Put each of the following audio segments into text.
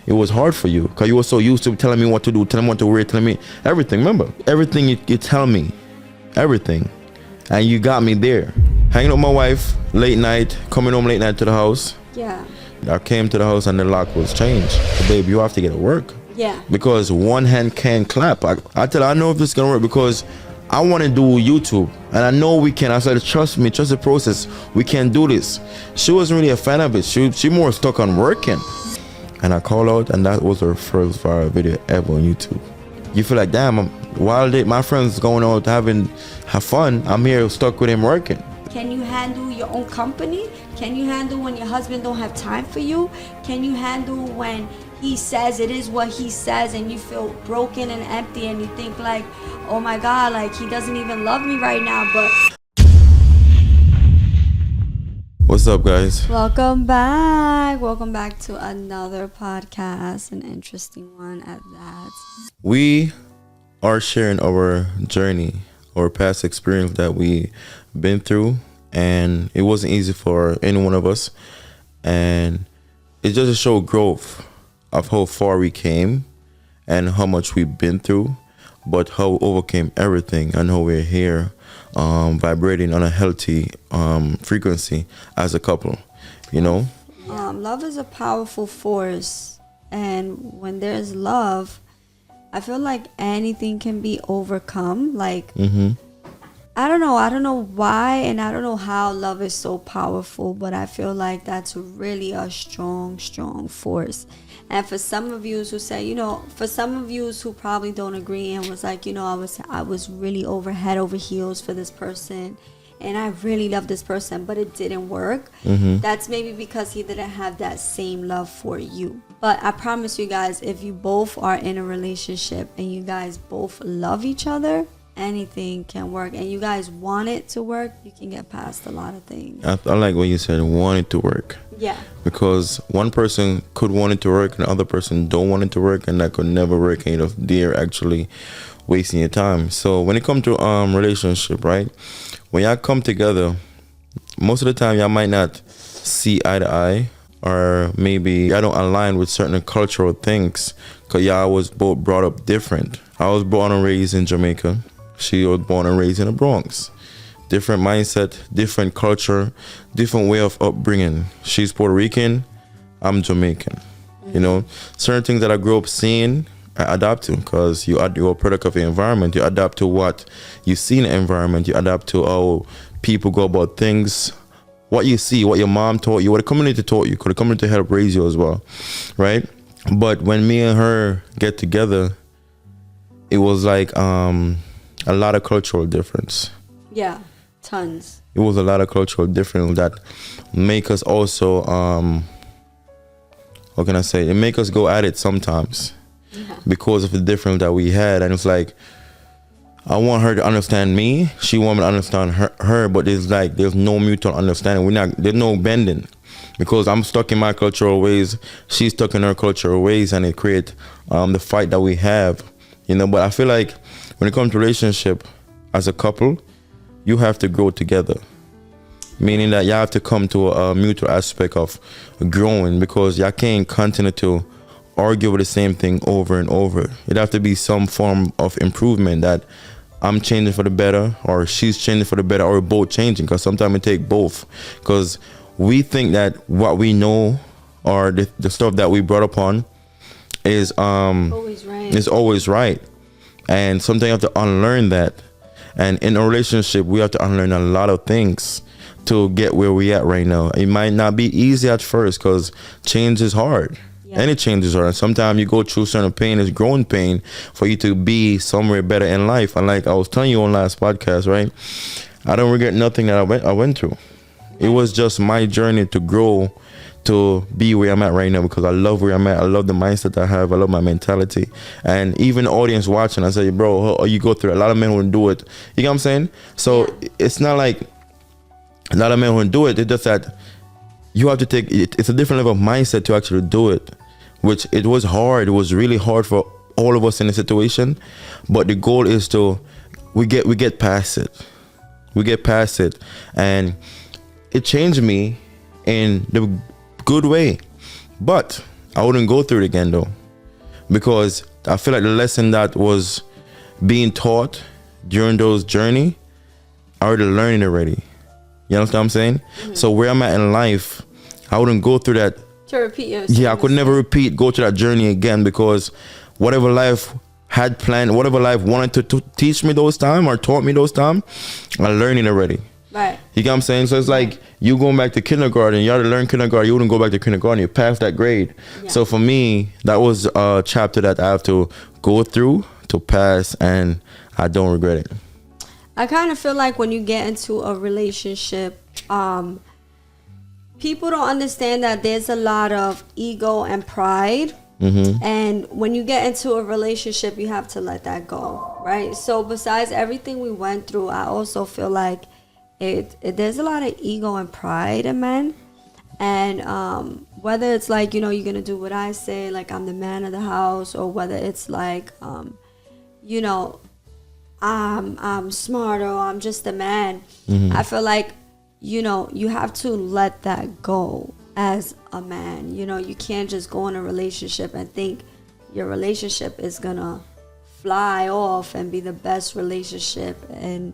it was hard for you because you were so used to telling me what to do, telling me what to wear, telling me everything. Remember, everything you tell me, everything. And you got me there. Hanging with my wife, late night, coming home late night to the house. Yeah. I came to the house and the lock was changed. Babe, you have to get to work. Yeah. Because one hand can't clap. I tell her, I know if this is going to work because I want to do YouTube. And I know we can. I said, trust me, trust the process. We can do this. She wasn't really a fan of it. She more stuck on working. And I called out, and that was her first viral video ever on YouTube. You feel like, damn, while my friends going out have fun, I'm here stuck with him working. Can you handle your own company? Can you handle when your husband don't have time for you? Can you handle when he says it is what he says and you feel broken and empty and you think like, oh my God, like he doesn't even love me right now, but... What's up, guys? Welcome back. Welcome back to another podcast, an interesting one at that. We are sharing our journey, our past experience that we been through, and it wasn't easy for any one of us, and it just showed growth of how far we came and how much we've been through, but how we overcame everything and how we're here vibrating on a healthy frequency as a couple, you know. Love is a powerful force, and when there's love, I feel like anything can be overcome. Like I don't know why, and I don't know how love is so powerful, but I feel like that's really a strong force. And for some of you who say, for some of you who probably don't agree and was like, I was really head over heels for this person, and I really love this person, but it didn't work. That's maybe because he didn't have that same love for you. But I promise you guys, if you both are in a relationship and you guys both love each other, anything can work, and you guys want it to work, you can get past a lot of things. I like what you said, want it to work. Yeah. Because one person could want it to work and the other person don't want it to work, and that could never work, and they're actually wasting your time. So when it comes to relationship, right, when y'all come together, most of the time y'all might not see eye to eye, or maybe y'all don't align with certain cultural things because y'all was both brought up different. I was born and raised in Jamaica. She was born and raised in the Bronx. Different mindset, different culture, different way of upbringing. She's Puerto Rican, I'm Jamaican. Certain things that I grew up seeing, I adapt to, because you're a product of the environment. You adapt to what you see in the environment. You adapt to how people go about things, what you see, what your mom taught you, what the community taught you, because the community helped raise you as well, right? But when me and her get together, it was like a lot of cultural difference. Yeah, tons. It was a lot of cultural difference that make us also, what can I say? It make us go at it sometimes because of the difference that we had. And it's like, I want her to understand me. She want me to understand her, but there's no mutual understanding. There's no bending because I'm stuck in my cultural ways. She's stuck in her cultural ways, and it creates the fight that we have, But I feel like when it comes to relationship as a couple, you have to grow together. Meaning that you have to come to a mutual aspect of growing, because you can't continue to argue with the same thing over and over. It have to be some form of improvement, that I'm changing for the better, or she's changing for the better, or we're both changing, because sometimes it take both. Because we think that what we know, or the stuff that we brought up on is always right. And sometimes you have to unlearn that. And in a relationship, we have to unlearn a lot of things to get where we at right now. It might not be easy at first, because change is hard. Yeah. Any change is hard. Sometimes you go through certain pain, it's growing pain for you to be somewhere better in life. And like I was telling you on last podcast, right? I don't regret nothing that I went through. It was just my journey to grow, to be where I'm at right now, because I love where I'm at. I love the mindset I have. I love my mentality. And even the audience watching, I say, bro, you go through it. A lot of men wouldn't do it. You know what I'm saying? So it's not like a lot of men wouldn't do it. It's just that you have to take it. It's a different level of mindset to actually do it, which it was hard. It was really hard for all of us in the situation. But the goal is we get past it. We get past it. And it changed me in the good way. But I wouldn't go through it again though, because I feel like the lesson that was being taught during those journey, I already learned it already. You understand what I'm saying? So where I'm at in life, I wouldn't go through that. To repeat yourself. Yeah, I could never go to that journey again, because whatever life had planned, whatever life wanted to teach me those time or taught me those time, I learned it already. Right. You get what I'm saying? So it's like you going back to kindergarten, you had to learn kindergarten, you wouldn't go back to kindergarten, you passed that grade. Yeah. So for me, that was a chapter that I have to go through to pass, and I don't regret it. I kind of feel like when you get into a relationship, people don't understand that there's a lot of ego and pride. And when you get into a relationship, you have to let that go, right? So besides everything we went through, I also feel like there's a lot of ego and pride in men. And whether it's like, you know, you're going to do what I say, like I'm the man of the house, or whether it's like, you know, I'm smart, or I'm just a man. I feel like, you know, you have to let that go as a man. You know, you can't just go in a relationship and think your relationship is gonna fly off and be the best relationship, and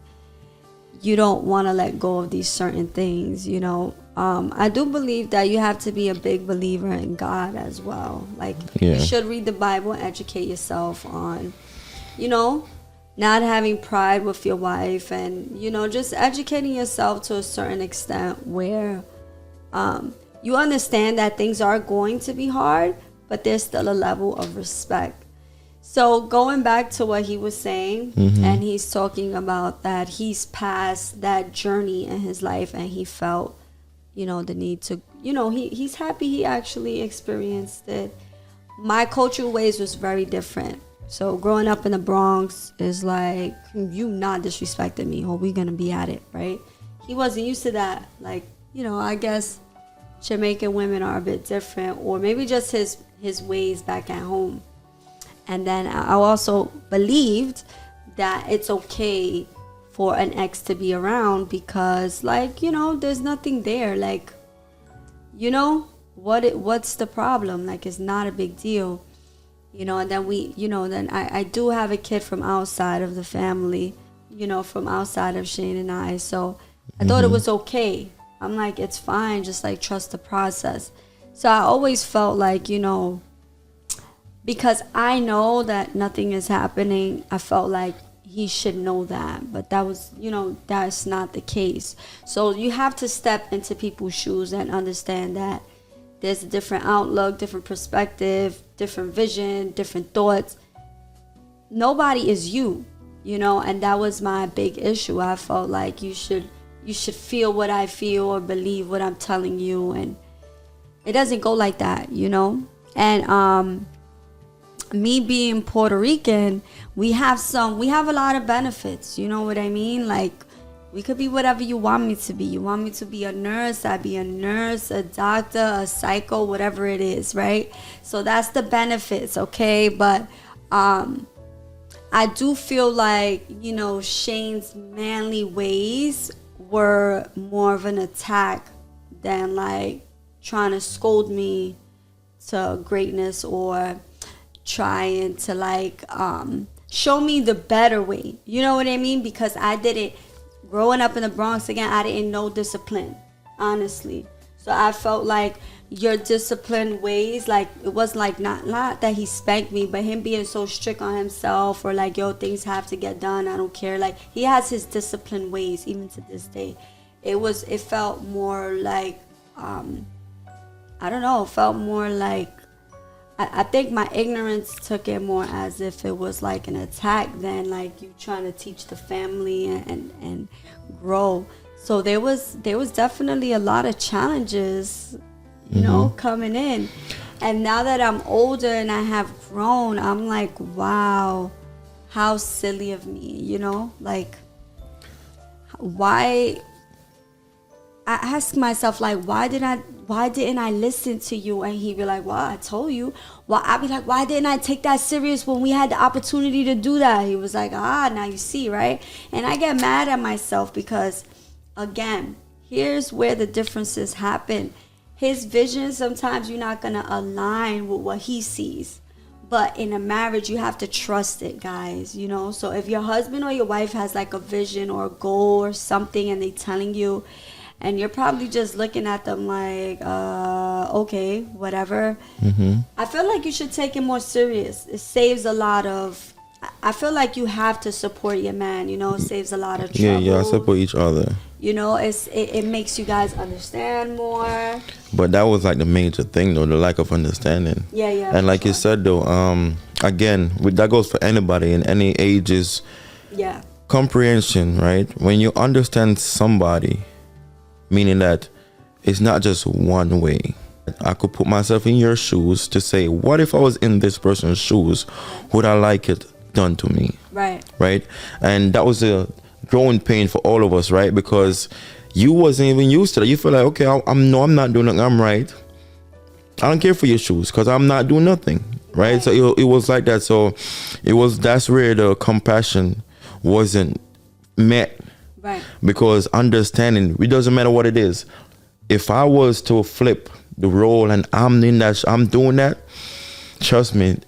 you don't want to let go of these certain things, you know. I do believe that you have to be a big believer in God as well. Like, you should read the Bible and educate yourself on, you know, not having pride with your wife, and, you know, just educating yourself to a certain extent where you understand that things are going to be hard, but there's still a level of respect. So going back to what he was saying, and he's talking about that he's passed that journey in his life, and he felt, you know, the need to, you know, he's happy he actually experienced it. My cultural ways was very different. So growing up in the Bronx is like, you not disrespecting me, or we gonna be at it, right? He wasn't used to that. Like, you know, I guess Jamaican women are a bit different, or maybe just his ways back at home. And then I also believed that it's okay for an ex to be around, because, like, you know, there's nothing there. Like, you know, what's the problem? Like, it's not a big deal. You know, and then then I do have a kid from outside of the family, you know, from outside of Shane and I. So I thought it was okay. I'm like, it's fine. Just like trust the process. So I always felt like, you know, because I know that nothing is happening, I felt like he should know that. But that was, you know, that's not the case. So you have to step into people's shoes and understand that there's a different outlook, different perspective, different vision, different thoughts. Nobody is you, you know, and that was my big issue. I felt like you should feel what I feel, or believe what I'm telling you, and it doesn't go like that, you know. And me being Puerto Rican, we have a lot of benefits, you know what I mean? Like, we could be whatever you want me to be. You want me to be a nurse, I'd be a nurse, a doctor, a psycho, whatever it is, right? So that's the benefits, okay? But I do feel like, you know, Shane's manly ways were more of an attack than like trying to scold me to greatness, or trying to like show me the better way. You know what I mean? Because I didn't, growing up in the Bronx, again, I didn't know discipline, honestly. So I felt like your disciplined ways, like, it was like not that he spanked me, but him being so strict on himself, or like, yo, things have to get done, I don't care. Like, he has his disciplined ways even to this day. It felt more like I don't know, it felt more like, I think my ignorance took it more as if it was like an attack than like you trying to teach the family and grow. So there was definitely a lot of challenges, you know, coming in. And now that I'm older and I have grown, I'm like, wow, how silly of me, you know? Like, why? I ask myself, like, why didn't I listen to you? And he'd be like, well, I told you. Well, I'd be like, why didn't I take that serious when we had the opportunity to do that? He was like, now you see, right? And I get mad at myself because, again, here's where the differences happen. his vision, sometimes you're not gonna align with what he sees. But in a marriage, you have to trust it, guys, you know? So if your husband or your wife has like a vision or a goal or something and they telling you, and you're probably just looking at them like, okay, whatever. I feel like you should take it more serious. It saves a lot of, I feel like you have to support your man, you know? It saves a lot of trouble. Yeah, support each other. You know, it makes you guys understand more. But that was like the major thing, though, the lack of understanding. Yeah. And like you said, though, again, that goes for anybody in any ages. Yeah. Comprehension, right? When you understand somebody, meaning that it's not just one way. I could put myself in your shoes to say, what if I was in this person's shoes? Would I like it done to me? Right? And that was a growing pain for all of us, right? Because you wasn't even used to that. You feel like, okay, I'm not doing nothing. I'm right. I don't care for your shoes because I'm not doing nothing, right? So it was like that. So that's where the compassion wasn't met. Right. Because understanding, it doesn't matter what it is. If I was to flip the role and I'm doing that, trust me,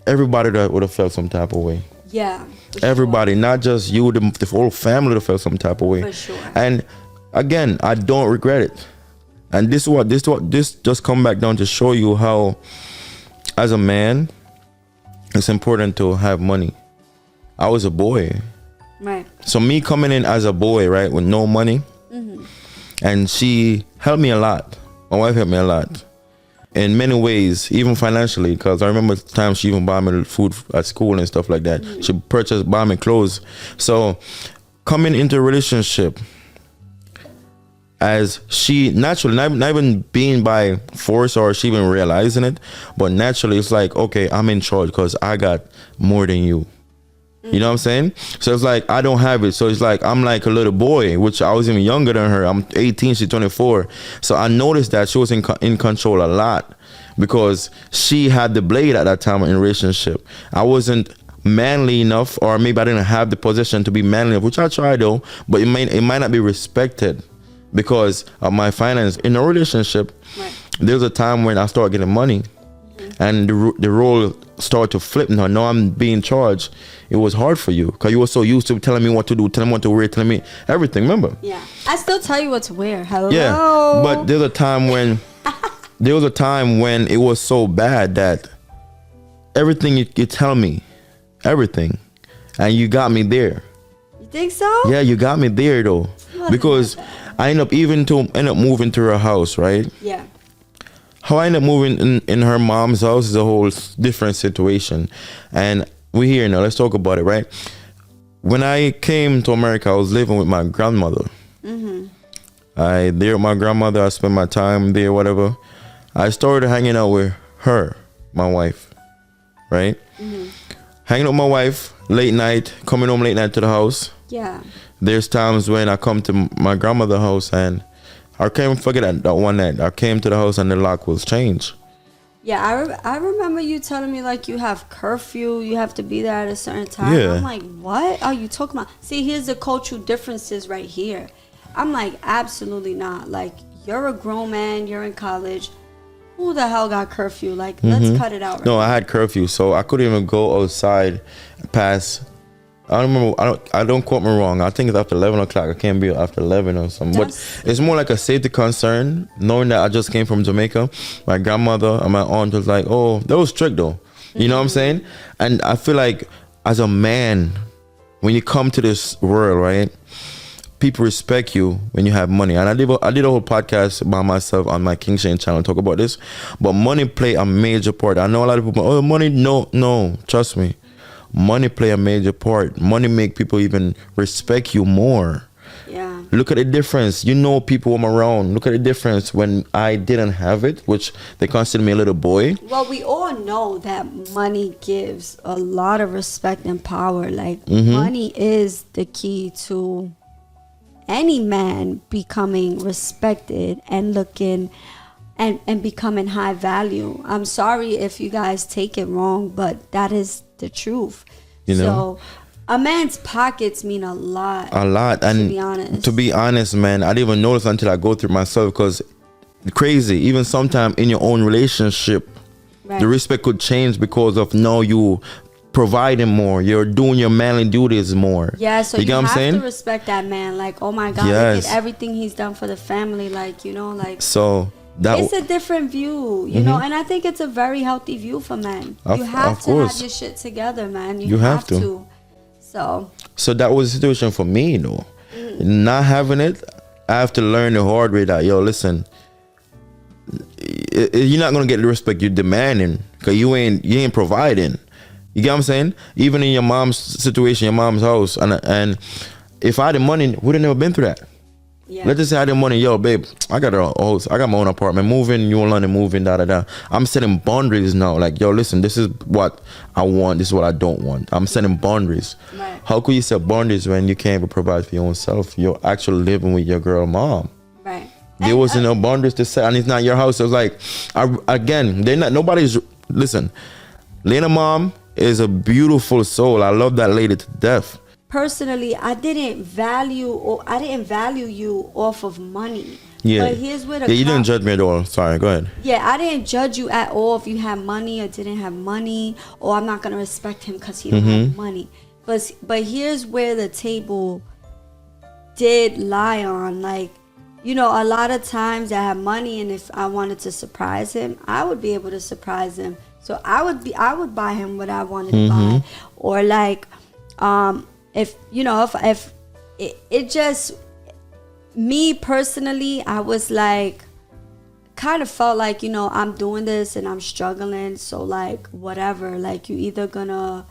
everybody that would have felt some type of way. Yeah. Everybody, not just you, the whole family would have felt some type of way. For sure. And again, I don't regret it. And this just come back down to show you how, as a man, it's important to have money. I was a boy. Right. So me coming in as a boy, right, with no money, and she helped me a lot. My wife helped me a lot in many ways, even financially, because I remember the time she even bought me food at school and stuff like that. She buy me clothes. So coming into a relationship, as she naturally, not even being by force or she even realizing it, but naturally it's like, okay, I'm in charge because I got more than you. You know what I'm saying? So it's like, I don't have it. So it's like, I'm like a little boy, which I was even younger than her. I'm 18, she's 24. So I noticed that she was in control a lot because she had the blade at that time in a relationship. I wasn't manly enough, or maybe I didn't have the position to be manly enough, which I tried though, but it might not be respected because of my finance. In a relationship, there's a time when I started getting money and the role started to flip. Now I'm being charged. It was hard for you because you were so used to telling me what to do, telling me what to wear, telling me everything. Remember? Yeah, I still tell you what to wear. Hello. Yeah, but there's a time when it was so bad that everything you tell me, everything, and you got me there. You think so? Yeah, you got me there though, because I end up moving to her house, right? Yeah. How I ended up moving in her mom's house is a whole different situation. And we're here now. Let's talk about it, right? When I came to America, I was living with my grandmother. There with my grandmother. I spent my time there, whatever. I started hanging out with her, my wife, right? Hanging out with my wife, late night, coming home late night to the house. Yeah. There's times when I come to my grandmother's house and I can't forget that one night. I came to the house and the lock was changed. Yeah, I remember you telling me like you have curfew, you have to be there at a certain time. Yeah. I'm like, what are you talking about? See, here's the cultural differences right here. I'm like, absolutely not. Like, you're a grown man, you're in college. Who the hell got curfew? Like, let's cut it out right No, now. I had curfew, so I couldn't even go outside past. I don't remember. I don't quote me wrong. I think it's after 11 o'clock. I can't be after 11 or something. But it's more like a safety concern, knowing that I just came from Jamaica. My grandmother and my aunt was like, "Oh, that was strict though." You know what I'm saying? And I feel like as a man, when you come to this world, right, people respect you when you have money. And I did a whole podcast by myself on my King Shane channel talk about this. But money play a major part. I know a lot of people, oh, money, no, trust me. Money play a major part. Money make people even respect you more. Yeah. Look at the difference. You know people I'm around. Look at the difference when I didn't have it, which they consider me a little boy. Well, we all know that money gives a lot of respect and power. Like, money is the key to any man becoming respected and looking and becoming high value. I'm sorry if you guys take it wrong, but that is the truth. You know? So a man's pockets mean a lot. And to be honest. To be honest, man, I didn't even notice until I go through myself, because crazy. Even sometime in your own relationship, the respect could change because of now you providing more, you're doing your manly duties more. Yeah, so you get what I'm have saying? to respect that man. Like, oh my God, Yes. look at everything he's done for the family. Like, you know, like, So that it's a different view, you know, and I think it's a very healthy view for men. You have of to have course. your shit together, man. You have to. So that was the situation for me, though. Not having it, I have to learn the hard way that, yo, listen, you're not gonna get the respect you're demanding because you ain't providing. You get what I'm saying? Even in your mom's situation, your mom's house, and if I had the money, would have never been through that. yeah. Let's just say I had the money, yo, babe, I got a house, I got my own apartment, moving, you in London, moving, da da da. I'm setting boundaries now. Like, yo, listen, this is what I want, this is what I don't want. I'm setting boundaries. Right. How could you set boundaries when you can't even provide for your own self? You're actually living with your girl mom. Right. There wasn't no boundaries to set, and it's not your house. So it's like, again, they're not. Nobody's. Listen, Lena mom is a beautiful soul. I love that lady to death. Personally, I didn't value you off of money. Yeah. But here's where you didn't judge me at all. Sorry, go ahead. Yeah, I didn't judge you at all if you had money or didn't have money, or I'm not gonna respect him because he don't have money. But here's where the table did lie on. Like, you know, a lot of times I have money, and if I wanted to surprise him, I would be able to surprise him. So I would buy him what I wanted to buy, or like, if you know, if it just, me personally, I was like, kind of felt like, you know, I'm doing this and I'm struggling, so like whatever, like you either gonna,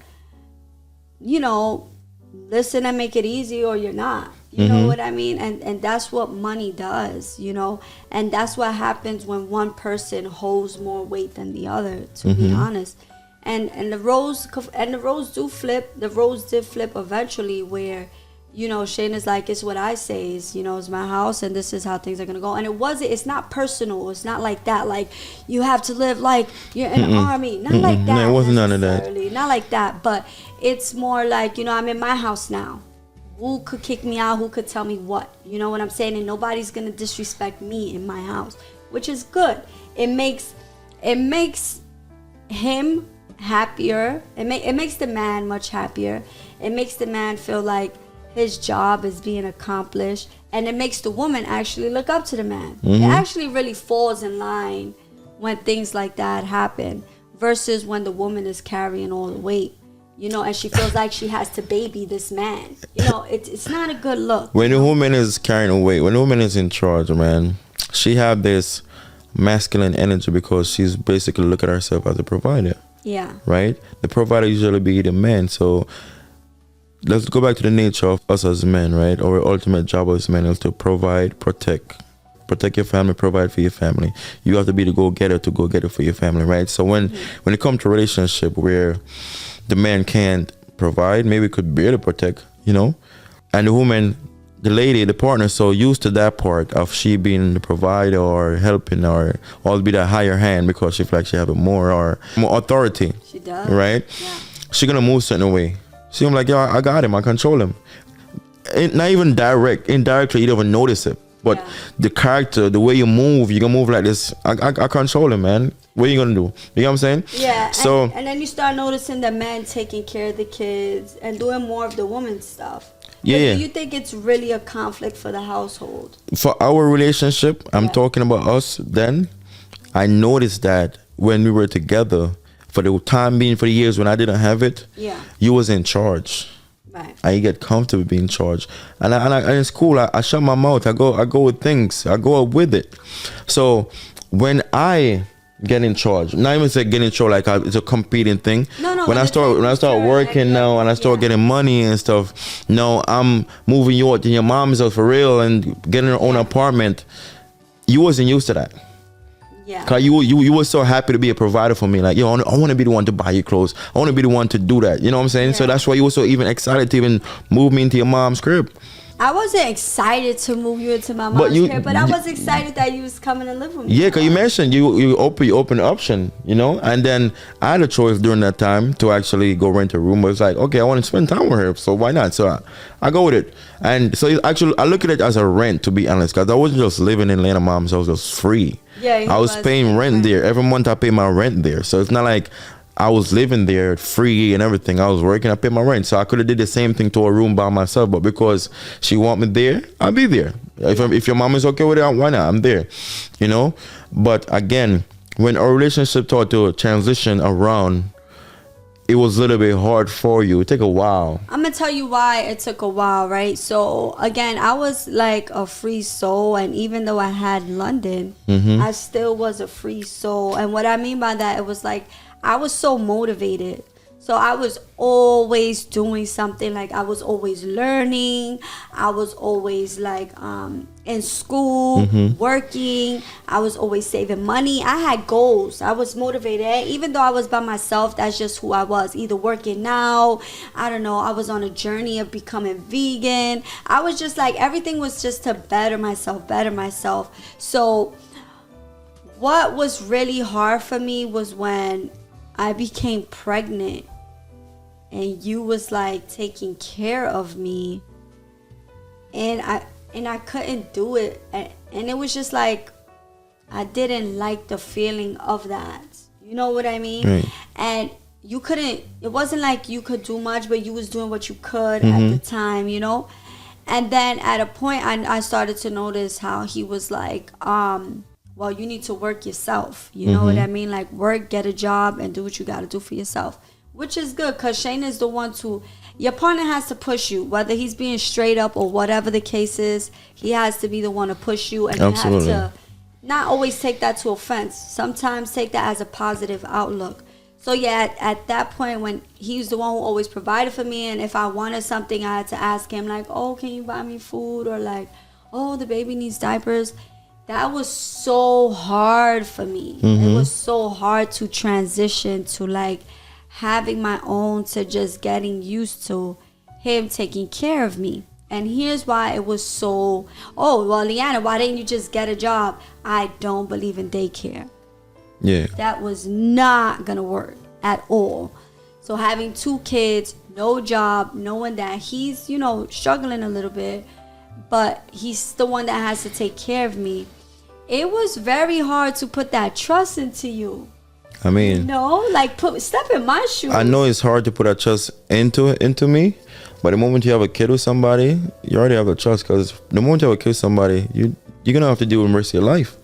you know, listen and make it easy, or you're not. You know what I mean? And that's what money does, you know? And that's what happens when one person holds more weight than the other, to be honest. And the roles do flip. The roles did flip eventually, where, you know, Shayna's like, it's what I say, is, you know, it's my house and this is how things are gonna go. And it's not personal. It's not like that, like you have to live like you're in the army. Not like that. No, it wasn't none of that. Not like that. But it's more like, you know, I'm in my house now. Who could kick me out? Who could tell me what? You know what I'm saying? And nobody's gonna disrespect me in my house, which is good. It makes him happier. It makes the man much happier. It makes the man feel like his job is being accomplished, and it makes the woman actually look up to the man. It actually really falls in line when things like that happen, versus when the woman is carrying all the weight. You know, and she feels like she has to baby this man. You know, it's not a good look. When the woman is carrying the weight, when the woman is in charge, man, she have this masculine energy because she's basically look at herself as a provider. Yeah. Right? The provider usually be the man. So let's go back to the nature of us as men, right? Our ultimate job as men is to provide, protect your family, provide for your family. You have to be the go-getter to go get it for your family, right? So when it comes to a relationship where the man can't provide, maybe could bear to protect, you know, and the woman, the lady, the partner, so used to that part of she being the provider or helping or all be the higher hand because she feels like she have more authority. She does. Right? Yeah. She gonna move certain way. She gonna be like, yo, I got him, I control him. Not even indirectly, you don't even notice it. But the character, the way you move, you're gonna move like this. I control him, man. What are you gonna do? You know what I'm saying? Yeah. So and then you start noticing the man taking care of the kids and doing more of the woman's stuff. Yeah. Do you think it's really a conflict for the household? For our relationship, I'm talking about us then, I noticed that when we were together, for the time being, for the years when I didn't have it, you was in charge. Right. I get comfortable being in charge. And in school, I shut my mouth. I go with things. I go up with it. So when I get in charge, not even say get in charge like it's a competing thing. No. When I start working now and I start getting money and stuff, no, I'm moving you out to your mom's house for real and getting her own apartment. You wasn't used to that. Yeah. Cause you were so happy to be a provider for me. Like, yo, I want to be the one to buy you clothes. I want to be the one to do that. You know what I'm saying? Yeah. So that's why you were so even excited to even move me into your mom's crib. I wasn't excited to move you into my mom's crib, but I was excited that you was coming to live with me. Yeah, because you mentioned you open the option, you know, and then I had a choice during that time to actually go rent a room. But it's like, okay, I want to spend time with her, so why not? So I go with it, and so actually I look at it as a rent, to be honest, because I wasn't just living in Lena mom's house; I was free. Yeah, I was paying rent there every month. I pay my rent there, so it's not like I was living there free and everything. I was working, I paid my rent. So I could have did the same thing to a room by myself. But because she want me there, I'll be there. If your mom is okay with it, why not? I'm there, you know? But again, when our relationship started to transition around, it was a little bit hard for you. It took a while. I'm going to tell you why it took a while, right? So, again, I was like a free soul. And even though I had London, I still was a free soul. And what I mean by that, it was like, I was so motivated. So I was always doing something. Like I was always learning. I was always like in school, working. I was always saving money. I had goals. I was motivated. And even though I was by myself, that's just who I was. Either working now, I don't know. I was on a journey of becoming vegan. I was just like, everything was just to better myself. So what was really hard for me was when I became pregnant and you was like taking care of me, and I couldn't do it, and it was just like I didn't like the feeling of that. You know what I mean? Right. And you couldn't, it wasn't like you could do much, but you was doing what you could at the time, you know? And then at a point I started to notice how he was like, well, you need to work yourself. You know what I mean? Like work, get a job, and do what you got to do for yourself. Which is good, because Shane is the one your partner has to push you. Whether he's being straight up or whatever the case is, he has to be the one to push you. And Absolutely. you have to not always take that to offense. Sometimes take that as a positive outlook. So yeah, at that point when he's the one who always provided for me, and if I wanted something, I had to ask him like, oh, can you buy me food? Or like, oh, the baby needs diapers. That was so hard for me. It was so hard to transition to like having my own, to just getting used to him taking care of me. And here's why it was so, oh, well, Leanna, why didn't you just get a job? I don't believe in daycare. Yeah. That was not going to work at all. So having 2 kids, no job, knowing that he's, you know, struggling a little bit, but he's the one that has to take care of me. It was very hard to put that trust into you. I mean, no, like step in my shoes. I know it's hard to put that trust into me, but the moment you have a kid with somebody, you already have the trust. Because the moment you have a kid with somebody, you're gonna have to deal with the rest of your life.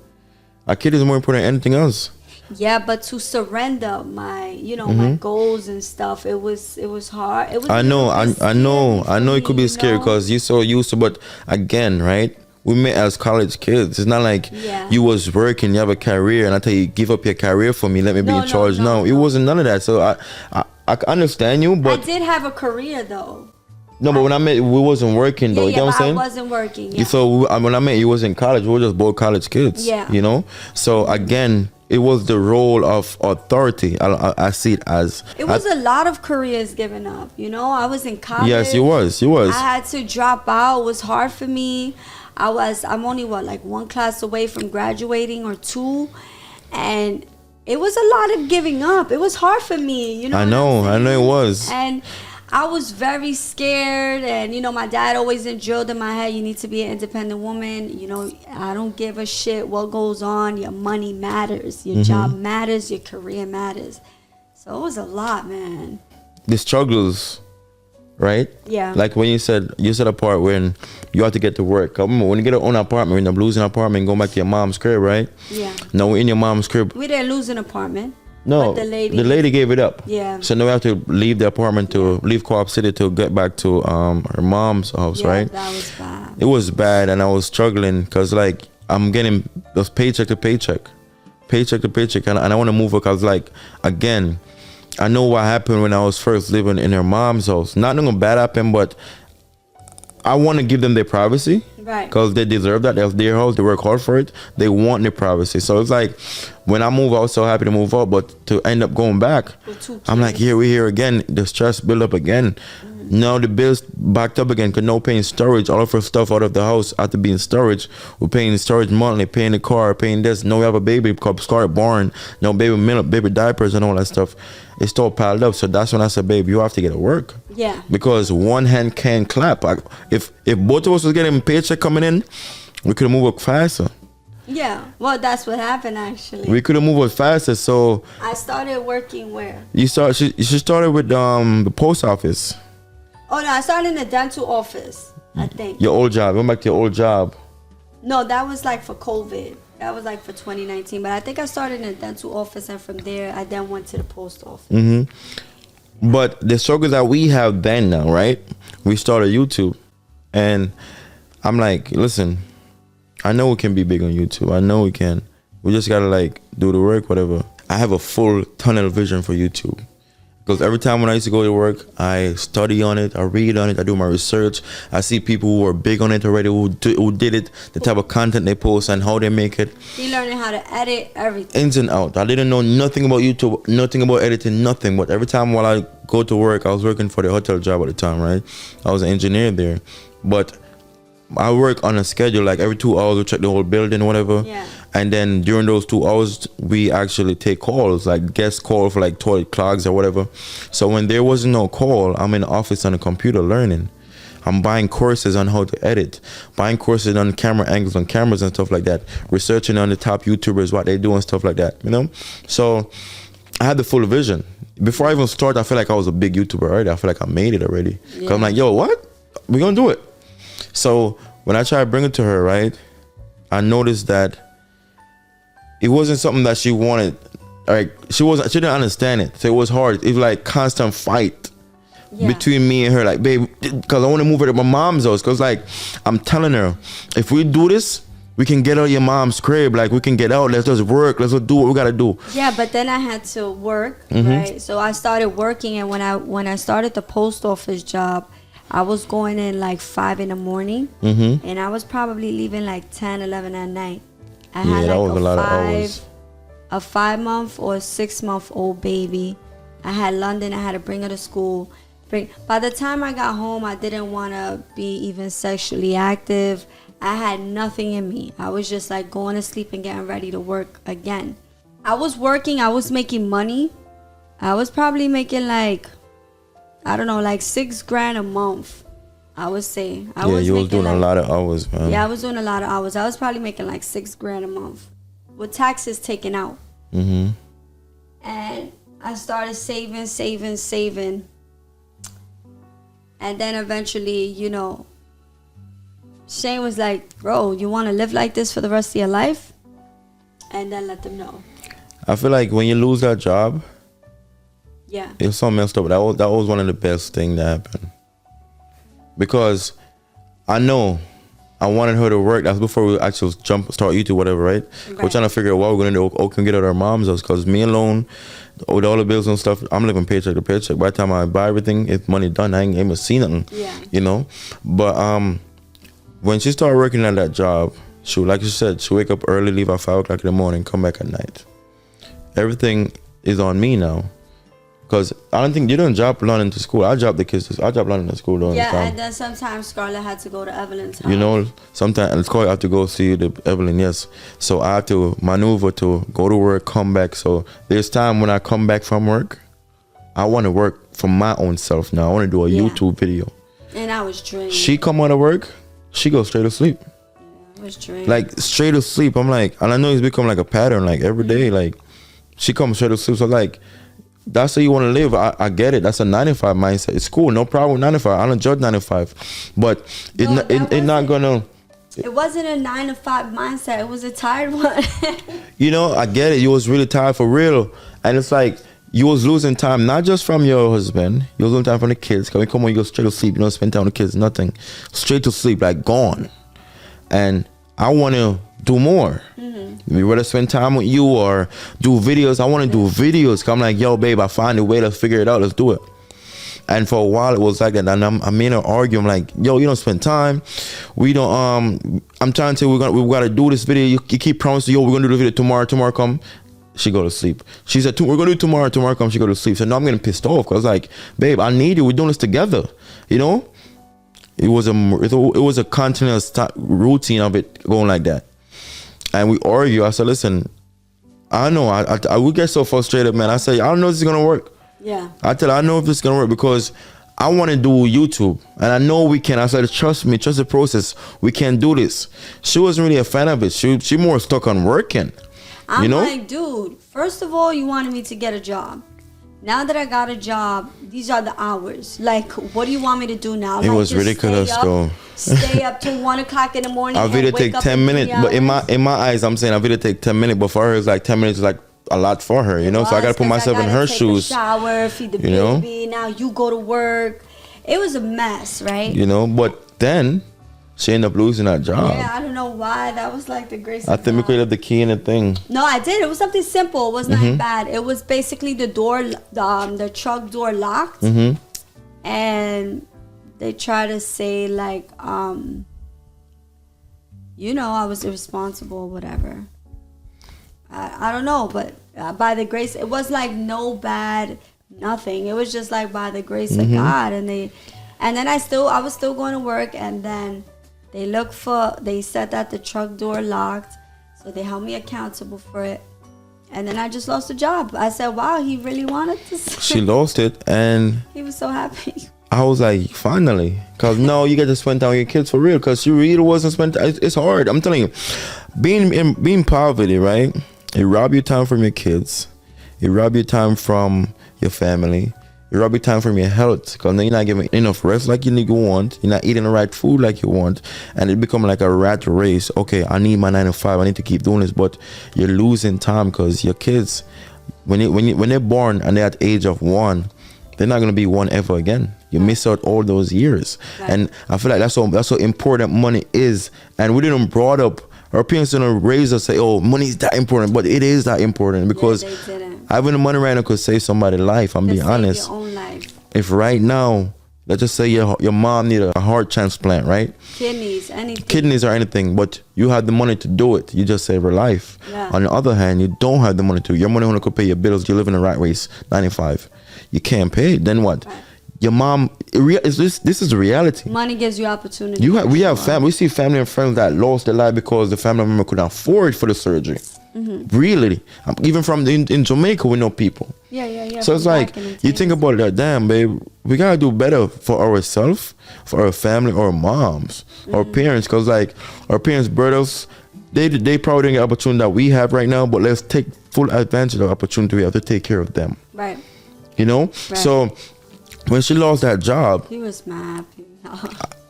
A kid is more important than anything else. Yeah, but to surrender my, you know, my goals and stuff, it was hard. It was. I know. It could be scary because you're so used to. But again, right? We met as college kids. It's not like you was working, you have a career, and I tell you, give up your career for me, let me be in charge. No, it wasn't none of that. So I understand you, but I did have a career though. No, but when I met, we wasn't working though. You know what I'm saying? I wasn't working. Yeah. So when I met you, was in college. We were just both college kids. Yeah. You know. So again, it was the role of authority. I see it as. It was a lot of careers given up. You know, I was in college. Yes, you was. I had to drop out. It was hard for me. I'm only like 1 class away from graduating or 2, and it was a lot of giving up. It was hard for me. You know. I know it was. And I was very scared, and you know, my dad always drilled in my head, you need to be an independent woman. You know, I don't give a shit what goes on. Your money matters, your job matters, your career matters. So it was a lot, man. The struggles, right? Yeah. Like when you said a part when you have to get to work. I remember when you get your own apartment, when you lose an apartment, going back to your mom's crib, right? Yeah. No, in your mom's crib. We didn't lose an apartment. No, but the lady gave it up. Yeah. So now we have to leave the apartment to leave Co-op City to get back to her mom's house, right? That was bad. It was bad, and I was struggling because like I'm getting those paycheck to paycheck, and I want to move her because like again, I know what happened when I was first living in her mom's house. Nothing bad happened, but I want to give them their privacy. Right. Because they deserve that. That's their house. They work hard for it. They want their privacy. So it's like when I move, I was so happy to move out, but to end up going back, I'm like, here we here again. The stress build up again. Now the bills backed up again because no paying storage. All of our stuff out of the house had to be in storage. We're paying storage monthly, paying the car, paying this. Now we have a baby started born. Now baby milk, baby diapers and all that stuff. It's all piled up. So that's when I said, babe, you have to get to work. Yeah. Because one hand can't clap. If both of us was getting paycheck coming in, we could have moved up faster. Yeah, well, that's what happened actually. We could have moved up faster. So I started working where? She started with the post office. Oh no, I started in the dental office, I think. Your old job. Went back to your old job. No, that was like for COVID. That was like for 2019. But I think I started in the dental office, and from there I then went to the post office. Mm-hmm. But the struggles that we have then now, right? We started YouTube, and I'm like, listen, I know we can be big on YouTube. I know we can. We just gotta like do the work, whatever. I have a full tunnel vision for YouTube. Because every time when I used to go to work, I study on it, I read on it, I do my research. I see people who are big on it already, who did it, the type of content they post and how they make it. You learning how to edit everything. Ins and out. I didn't know nothing about YouTube, nothing about editing, nothing. But every time while I go to work, I was working for the hotel job at the time, right? I was an engineer there. But I work on a schedule, like every 2 hours we check the whole building, whatever. Yeah. And then during those 2 hours, we actually take calls, like guest call for like toilet clogs or whatever. So when there wasn't no call, I'm in the office on the computer learning. I'm buying courses on how to edit, buying courses on camera angles on cameras and stuff like that, researching on the top YouTubers, what they do and stuff like that, you know? So I had the full vision. Before I even started, I feel like I was a big YouTuber already. I feel like I made it already. Because I'm like, yo, what? We're going to do it. So when I tried to bring it to her, right, I noticed that it wasn't something that she wanted. Like she didn't understand it. So it was hard. It was like constant fight between me and her. Like, babe, because I want to move her to my mom's house. Because like I'm telling her, if we do this, we can get out of your mom's crib. Like we can get out. Let's just work. Let's just do what we gotta do. Yeah, but then I had to work, right? So I started working, and when I started the post office job, I was going in like 5 in the morning, and I was probably leaving like 10, 11 at night. I had that like was a lot of hours. A 5-month or 6-month old baby. I had London. I had to bring her to school. By the time I got home, I didn't want to be even sexually active. I had nothing in me. I was just like going to sleep and getting ready to work again. I was working. I was making money. I was probably making like, I don't know, like $6,000 a month, I would say. You was doing a lot of hours, man. Yeah, I was doing a lot of hours. I was probably making like $6,000 a month with taxes taken out. And I started saving. And then eventually, you know, Shane was like, bro, you want to live like this for the rest of your life? And then let them know. I feel like when you lose that job, it's so messed up. That was one of the best things that happened. Because I know I wanted her to work. That's before we actually start YouTube, whatever, right? We're trying to figure out what we're going to do. Can get out of our mom's house. Because me alone, with all the bills and stuff, I'm living paycheck to paycheck. By the time I buy everything, it's money done. I ain't even see nothing, you know? But when she started working at that job, she, like you said, she wake up early, leave at 5 o'clock in the morning, come back at night. Everything is on me now. Because I don't think you don't drop London to school. I drop the kids. I drop London to school. And then sometimes Scarlett had to go to Evelyn's house. You know, sometimes Scarlett have to go see the Evelyn, yes. So I have to maneuver to go to work, come back. So there's time when I come back from work, I want to work for my own self now. I want to do a YouTube video. And I was drained. She come out of work, she goes straight to sleep. I was drained. Like straight to sleep. I'm like, and I know it's become like a pattern, like every day, like she comes straight to sleep. So like, that's how you want to live. I get it. That's a 9-to-5 mindset. It's cool. No problem with 9-to-5. I don't judge 9-to-5. But it's not going to... It wasn't a 9-to-5 mindset. It was a tired one. You know, I get it. You was really tired for real. And it's like, you was losing time, not just from your husband. You was losing time from the kids. Because come on, you go straight to sleep. You don't spend time with the kids, nothing. Straight to sleep, like gone. And I want to do more. We rather spend time with you or do videos. I want to do videos. Cause I'm like, yo, babe, I find a way. Let's figure it out. Let's do it. And for a while it was like that. And I'm in an argument. I'm like, yo, you don't spend time. We don't. I'm trying to say we got to do this video. You keep promising, yo, we're gonna do the video tomorrow. Tomorrow come. she go to sleep. She said, we're gonna do tomorrow. Tomorrow comes, she go to sleep. So now I'm getting pissed off because like, babe, I need you. We're doing this together. You know, it was a continuous routine of it going like that. And we argue. I said, listen, I know I would get so frustrated, man. I say, I don't know if this is gonna work. Yeah. I tell her, I know if this is gonna work because I want to do YouTube and I know we can. I said, trust me, trust the process. We can do this. She wasn't really a fan of it. She more stuck on working. I'm you know? like, dude, first of all, you wanted me to get a job. Now that I got a job, these are the hours. Like, what do you want me to do now? It like, was ridiculous, though. Stay up till 1 o'clock in the morning. Our video take 10 minutes, but in my eyes, I'm saying our video take 10 minutes, but for her, it's like 10 minutes is like a lot for her, you know. So I gotta put myself in her shoes. Shower, feed the baby. Now you go to work. It was a mess, right? You know, but then she ended up losing that job. Yeah, I don't know why. That was like the grace. I think we could have the key in the thing. No, I did. It was something simple. It was not bad. It was basically the door, the truck door locked, and they try to say like, you know, I was irresponsible, whatever. I don't know, but by the grace, it was like no bad, nothing. It was just like by the grace of God, and then I was still going to work, and then they said that the truck door locked, so they held me accountable for it, and then I just lost the job. I said, wow, he really wanted to. She lost it, and he was so happy. I was like, finally, because no, you get to spend time with your kids for real, because she really wasn't spent. It's hard. I'm telling you, being poverty, right? It rob you time from your kids. It rob you time from your family. It rob you time from your health, because then you're not giving enough rest like you want. You're not eating the right food like you want, and it become like a rat race. Okay, I need my 9 to 5. I need to keep doing this, but you're losing time because your kids, when they're born and they're at the age of 1, they're not gonna be 1 ever again. You miss out all those years, right. And I feel like that's how important money is. And we didn't brought up. Our parents didn't raise us say, "Oh, money is that important," but it is that important because having the money right now could save somebody's life. I'm being honest. Your own life. If right now, let's just say your mom need a heart transplant, right? Kidneys or anything, but you have the money to do it. You just save her life. Yeah. On the other hand, you don't have the money to. Your money only could pay your bills. You live in a rat race, 95. You can't pay it. Then what? Right. Your mom, this is the reality. Money gives you opportunity. We have family. We see family and friends that lost their life because the family member couldn't afford for the surgery. Really, even from in Jamaica, we know people. Yeah. So it's like you think about that. Damn, babe, we gotta do better for ourselves, for our family, our moms, our parents, because like our parents brought us. They probably didn't get the opportunity that we have right now, but let's take full advantage of the opportunity we have to take care of them. Right. You know, right. So. When she lost that job, he was mad.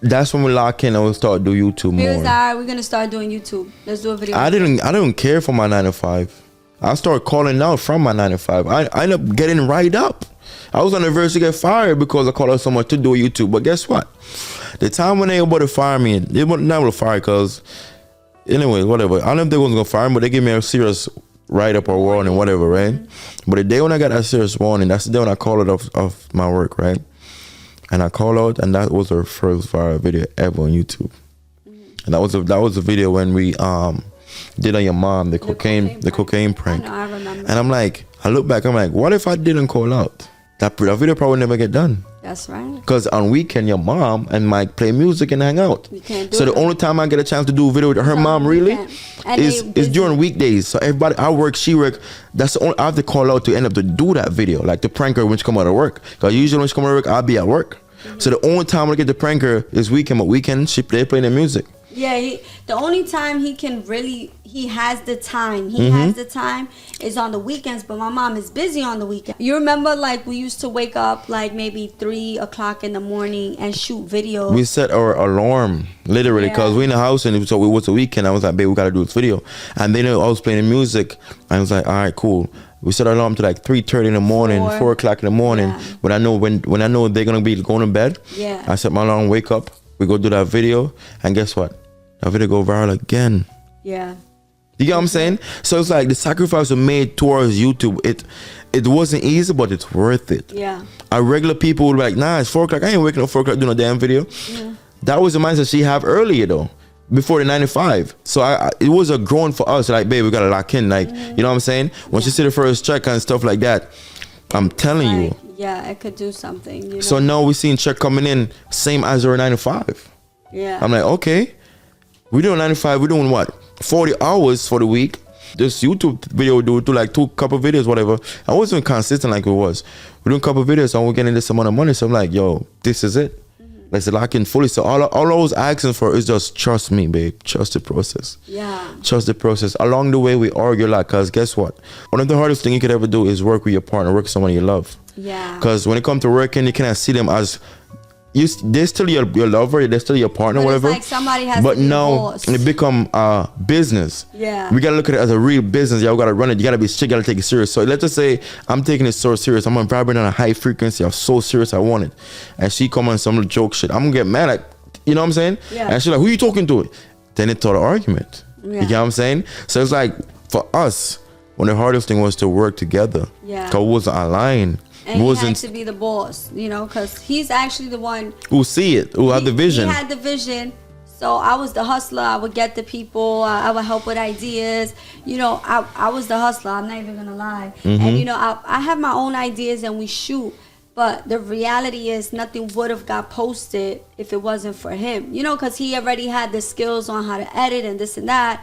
That's when we lock in and we start do YouTube more. He was like, we're gonna start doing YouTube. Let's do a video. I didn't care for my 9 to 5. I started calling out from my 9 to 5. I ended up getting right up. I was on the verge to get fired because I called out so much to do YouTube. But guess what? The time when they were about to fire me, they were not able to fire because, anyway, whatever. I don't know if they wasn't gonna fire me, but they gave me a serious write-up or warning, whatever, right? But the day when I got that serious warning, that's the day when I called it off my work, right? And I called out, and that was our first viral video ever on YouTube. And that was a video when we did on your mom the cocaine prank. I remember. And I'm like, I look back, I'm like, what if I didn't call out? That video probably never get done. That's right. Because on weekend, your mom and Mike play music and hang out. You can't do so the only time I get a chance to do a video with her mom really is during weekdays. So everybody, I work, she work. That's the only I have to call out to end up to do that video, like to prank her when she come out of work. Because usually when she come out of work, I'll be at work. So the only time I get to prank her is weekend. But weekend, they play their music. Yeah, the only time he has the time. He has the time is on the weekends, but my mom is busy on the weekend. You remember, like, we used to wake up like maybe 3 o'clock in the morning and shoot videos. We set our alarm literally because we in the house, and so it was a weekend. I was like, babe, we gotta do this video. And then I was playing the music. I was like, all right, cool. We set our alarm to like 3:30 in the morning, 4 o'clock in the morning. Yeah. When I know they're gonna be going to bed. Yeah. I set my alarm, wake up. We go do that video, and guess what? That video go viral again. Yeah. You get what I'm saying? So it's like the sacrifice we made towards YouTube. It wasn't easy, but it's worth it. Yeah. Our regular people would be like, nah, it's 4 o'clock. I ain't waking up 4 o'clock doing a damn video. Yeah. That was the mindset she have earlier though. before the 95. So it was a growing for us. Like, babe, we gotta lock in. Like, you know what I'm saying? Once you see the first check and stuff like that, I'm telling you. Yeah, it could do something. You know? So now we're seeing check coming in, same as our 95. Yeah. I'm like, okay, we're doing 95. We're doing what? 40 hours for the week. This YouTube video, do like couple videos, whatever. I wasn't consistent like it was. We're doing a couple videos and we're getting this amount of money. So I'm like, yo, this is it. Let's lock in fully. So all I was asking for is just trust me, babe. Trust the process. Yeah. Trust the process. Along the way, we argue a lot. Because guess what? One of the hardest things you could ever do is work with your partner, work with someone you love. Yeah. Because when it comes to working, you cannot see them as they're still your lover, they're still your partner, but whatever. It's like somebody has but to be now boss. it become business. Yeah. We gotta look at it as a real business. Yeah, we gotta run it. You gotta be strict. You gotta take it serious. So let's just say I'm taking it so serious. I'm gonna vibrate on a high frequency. I'm so serious. I want it. And she come on some joke shit. I'm gonna get mad at. You know what I'm saying? Yeah. And she's like, "Who you talking to?" Then it started an argument. Yeah. You get what I'm saying? So it's like for us, one of the hardest thing was to work together. Yeah. Cause we wasn't aligned. And he wasn't had to be the boss, you know, because he's actually the one who see it, who have the vision. He had the vision. So I was the hustler. I would get the people. I would help with ideas. You know, I was the hustler. I'm not even going to lie. And, you know, I have my own ideas and we shoot. But the reality is nothing would have got posted if it wasn't for him. You know, because he already had the skills on how to edit and this and that,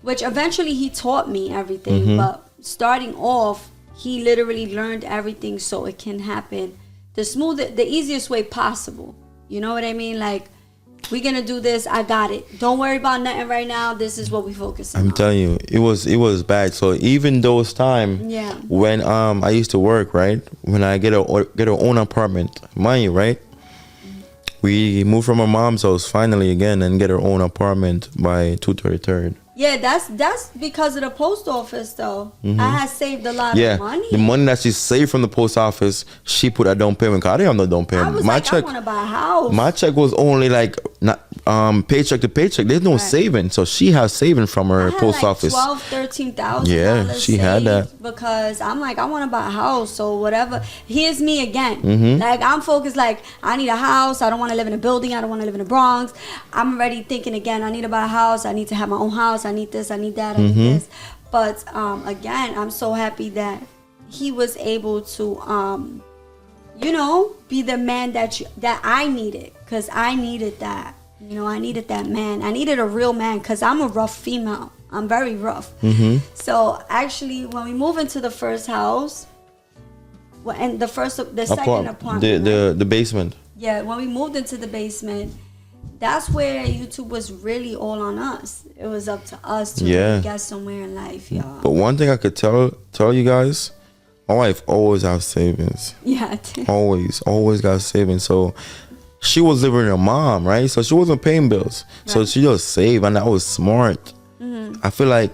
which eventually he taught me everything. But starting off, he literally learned everything so it can happen the easiest way possible. You know what I mean? Like, we're gonna do this. I got it. Don't worry about nothing right now. This is what we focus on. I'm telling you, it was bad. So even those time when I used to work, right? When I get our own apartment, mind you, right? We moved from our mom's house finally again and get our own apartment by 233rd. Yeah, that's because of the post office, though. I had saved a lot of money. The money that she saved from the post office, she put a down payment. Cause I didn't have no down payment. I was I want to buy a house. My check was only like not paycheck to paycheck. There's no saving, so she has saving from her post office. 13,000. Yeah, she had that because I'm like, I want to buy a house. So whatever. Here's me again. Like, I'm focused. Like, I need a house. I don't want to live in a building. I don't want to live in the Bronx. I'm already thinking again. I need to buy a house. I need to have my own house. I need this, I need that, I need this. But again, I'm so happy that he was able to you know, be the man that I needed, because I needed that. You know, I needed that man. I needed a real man, because I'm a rough female. I'm very rough. So actually, when we moved into the first house, and the second apartment, the basement. Yeah, when we moved into the basement, that's where YouTube was really all on us. It was up to us to really get somewhere in life, y'all. But one thing I could tell you guys, my wife always has savings. Yeah. always got savings. So she was living with her mom, right? So she wasn't paying bills. Right. So she just saved, and that was smart. I feel like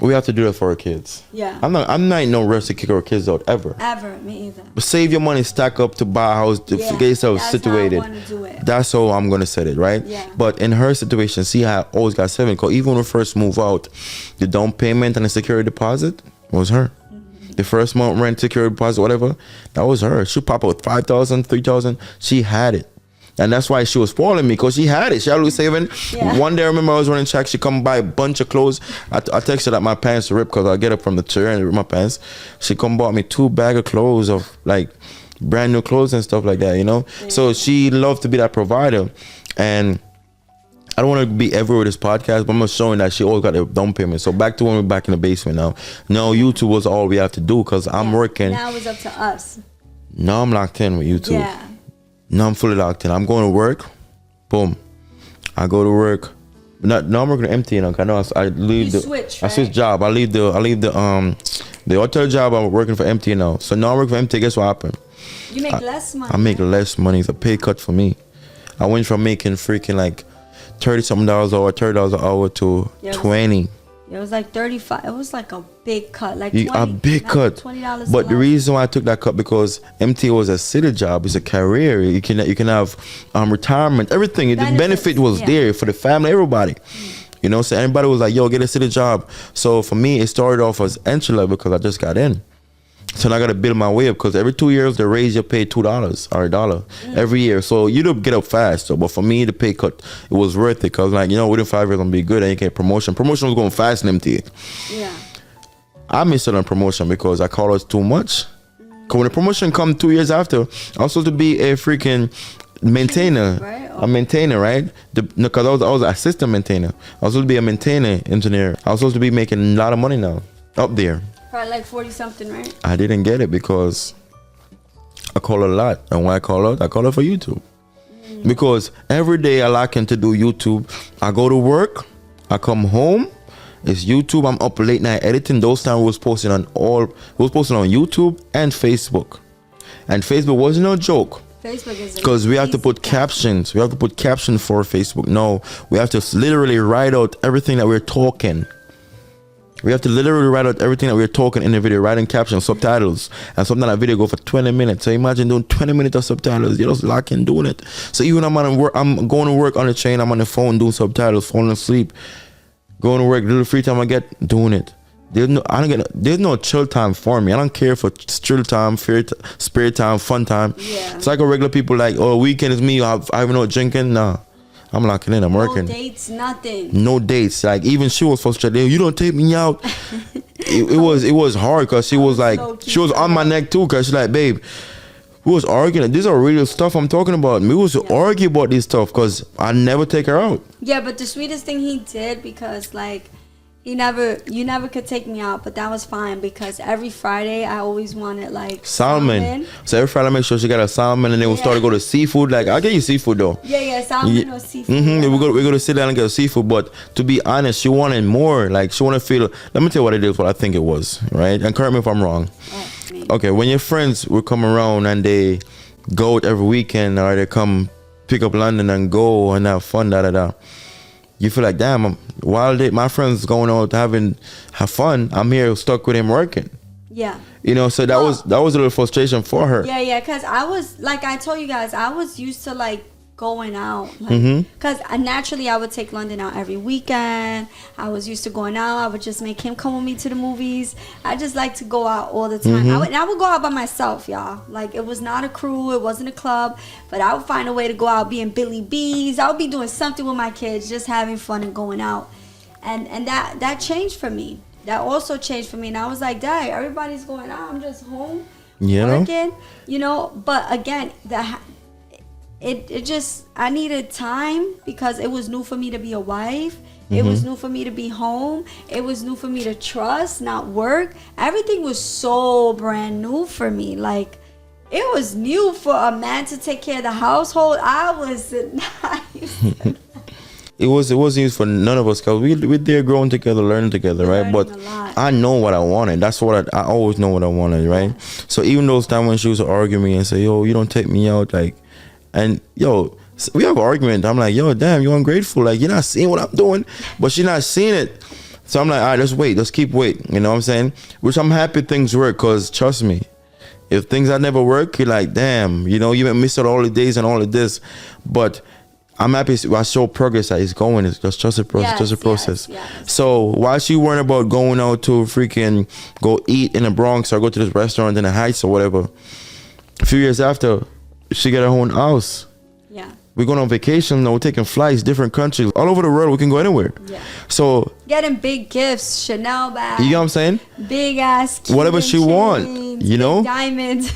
we have to do that for our kids. Yeah. I'm not in no rush to kick our kids out ever. Ever, me either. But save your money, stack up to buy a house, to get yourself situated. How I want to do it. That's how I'm gonna set it, right? Yeah. But in her situation, see how I always got savings. Because even when we first moved out, the down payment and the security deposit was her. The first month rent, security deposit, whatever, that was her. She pop out 5,000, 3,000. She had it. And that's why she was spoiling me, because she had it. She had always saving. Yeah. One day I remember I was running check. She come buy a bunch of clothes. I texted her that my pants rip, because I get up from the chair and rip my pants. She come bought me 2 bags of clothes, of like brand new clothes and stuff like that, you know. Yeah. So she loved to be that provider. And I don't want to be everywhere with this podcast, but I'm just showing that she always got a down payment. So back to when we're back in the basement now. No, YouTube was all we have to do, because I'm working. Now it's up to us. Now I'm locked in with YouTube. Yeah. Now I'm fully locked in. I'm going to work. Boom. I go to work. Now I'm working empty. I know I leave the switch, I switch job. I leave the hotel job. I'm working for empty now. So now I'm working for empty. Guess what happened? You make less money. I make less money. It's a pay cut for me. I went from making freaking like $30-something an hour, $30 an hour to 20. It was like 35. It was like a big cut, like 20, a big cut. $20. But the reason why I took that cut, because MT was a city job. It's a career. You can have retirement, everything. The benefit was there for the family, everybody. You know, so everybody was like, "Yo, get a city job." So for me, it started off as entry level, because I just got in. So now I gotta build my way up because every 2 years they raise your pay $2 or $1 every year. So you don't get up fast. So, but for me, the pay cut, it was worth it because like, you know, within 5 years I'm gonna be good and you get promotion. Promotion was going fast in MTA. Yeah. I missed out on promotion because I called us too much. Cause when the promotion come 2 years after, I was supposed to be a freaking maintainer, Right? a maintainer, right? Because I was an assistant maintainer. I was supposed to be a maintainer engineer. I was supposed to be making a lot of money now up there. Probably like 40 something, right? I didn't get it because I call a lot, and when I call out for YouTube. Because every day I like to do YouTube. I go to work, I come home, it's YouTube. I'm up late night editing. Those times we was posting on YouTube and Facebook, and Facebook was no joke. Facebook is Because we have to put captions. We have to put captions for Facebook. No, we have to literally write out everything that we're talking. We have to literally write out everything that we're talking in the video, writing captions, subtitles, and sometimes that video go for 20 minutes. So imagine doing 20 minutes of subtitles. You're just locking doing it. So even I'm going to work on the train, I'm on the phone doing subtitles, falling asleep, going to work, little free time I get, doing it. There's no chill time for me. I don't care for chill time, spirit time, fun time. Yeah. It's like a regular people like, oh, weekend is me. I have no drinking. Nah. I'm locking in. I'm working. No dates, nothing. No dates. Like even she was frustrated. You don't take me out. it was hard because she was like, so she was on my neck too because she's like, babe, we was arguing. These are real stuff I'm talking about. We was argue about this stuff because I never take her out. Yeah, but the sweetest thing he did, because like you never could take me out, but that was fine because every Friday I always wanted like salmon. So every Friday I make sure she got a salmon, and then we'll start to go to seafood. Like I'll get you seafood though. Yeah, salmon or seafood. Mm-hmm. We go to sit down and get seafood, but to be honest, she wanted more. Like she wanted to feel. Let me tell you what it is. What I think it was, right? And correct me if I'm wrong. Okay, when your friends would come around and they go out every weekend, or they come pick up London and go and have fun, you feel like, damn, while my friends going out have fun, I'm here stuck with him working. Yeah. You know, so that was a little frustration for her. Yeah, because I was, like I told you guys, I was used to like going out. Because naturally I would take London out every weekend. I was used to going out. I would just make him come with me to the movies. I just like to go out all the time. I would go out by myself, y'all. Like it was not a crew. It wasn't a club. But I would find a way to go out being Billy B's. I would be doing something with my kids, just having fun and going out. And that changed for me. That also changed for me. And I was like, Dad, everybody's going out. I'm just home working. You know, but again, it just, I needed time because it was new for me to be a wife. It was new for me to be home. It was new for me to trust, not work. Everything was so brand new for me. Like, it was new for a man to take care of the household. I was not. It wasn't used for none of us because we're there growing together, learning together, right? But I know what I wanted. That's what I always know what I wanted, right? So even those times when she was arguing me and say, yo, you don't take me out, like, and yo, we have an argument. I'm like, yo, damn, you're ungrateful. Like, you're not seeing what I'm doing, but she's not seeing it. So I'm like, all right, let's keep waiting. You know what I'm saying? Which I'm happy things work because trust me, if things that never work, you're like, damn, you know, you missed out all the days and all of this. But I'm happy I show progress that it's going. It's just a process. Just a process. Yes. So while she worrying about going out to freaking go eat in the Bronx or go to this restaurant in the Heights or whatever, a few years after, she got her own house. Yeah. We're going on vacation now. We're taking flights, different countries. All over the world, we can go anywhere. Yeah. So getting big gifts, Chanel bags. You know what I'm saying? Big ass whatever she want, you know? Diamonds.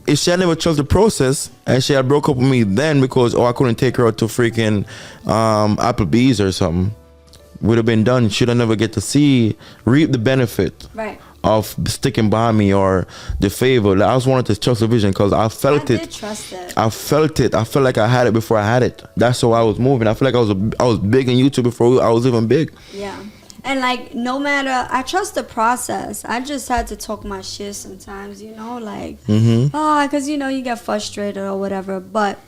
If she had never trusted the process and she had broke up with me then because I couldn't take her out to freaking Applebee's or something, would have been done. She'd have never get to reap the benefit. Right. Of sticking by me or the favor. Like, I just wanted to trust the vision because I felt it. I did trust it. I felt it. I felt like I had it before I had it. That's how I was moving. I feel like I was big in YouTube before I was even big. Yeah. And like, no matter, I trust the process. I just had to talk my shit sometimes, you know, like, because, you know, you get frustrated or whatever. But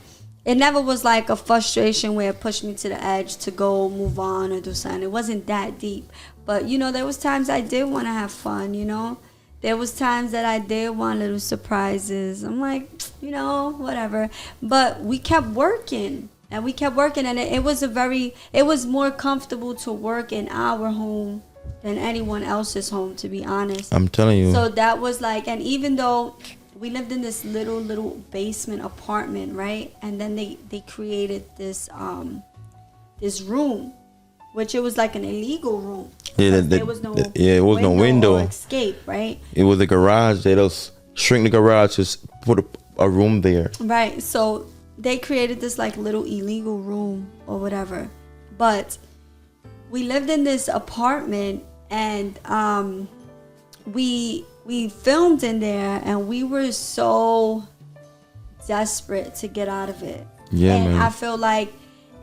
it never was like a frustration where it pushed me to the edge to go move on or do something. It wasn't that deep. But, you know, there was times I did want to have fun, you know. There was times that I did want little surprises. I'm like, you know, whatever. But we kept working. And we kept working. And it was more comfortable to work in our home than anyone else's home, to be honest. I'm telling you. So that was like, and even though we lived in this little basement apartment, right? And then they created this this room, which it was like an illegal room. Yeah, There was no it was no window or escape, right? It was a garage. They just shrink the garage, just put a room there. Right. So they created this like little illegal room or whatever. But we lived in this apartment, and we filmed in there, and we were so desperate to get out of it. Yeah, and man. I feel like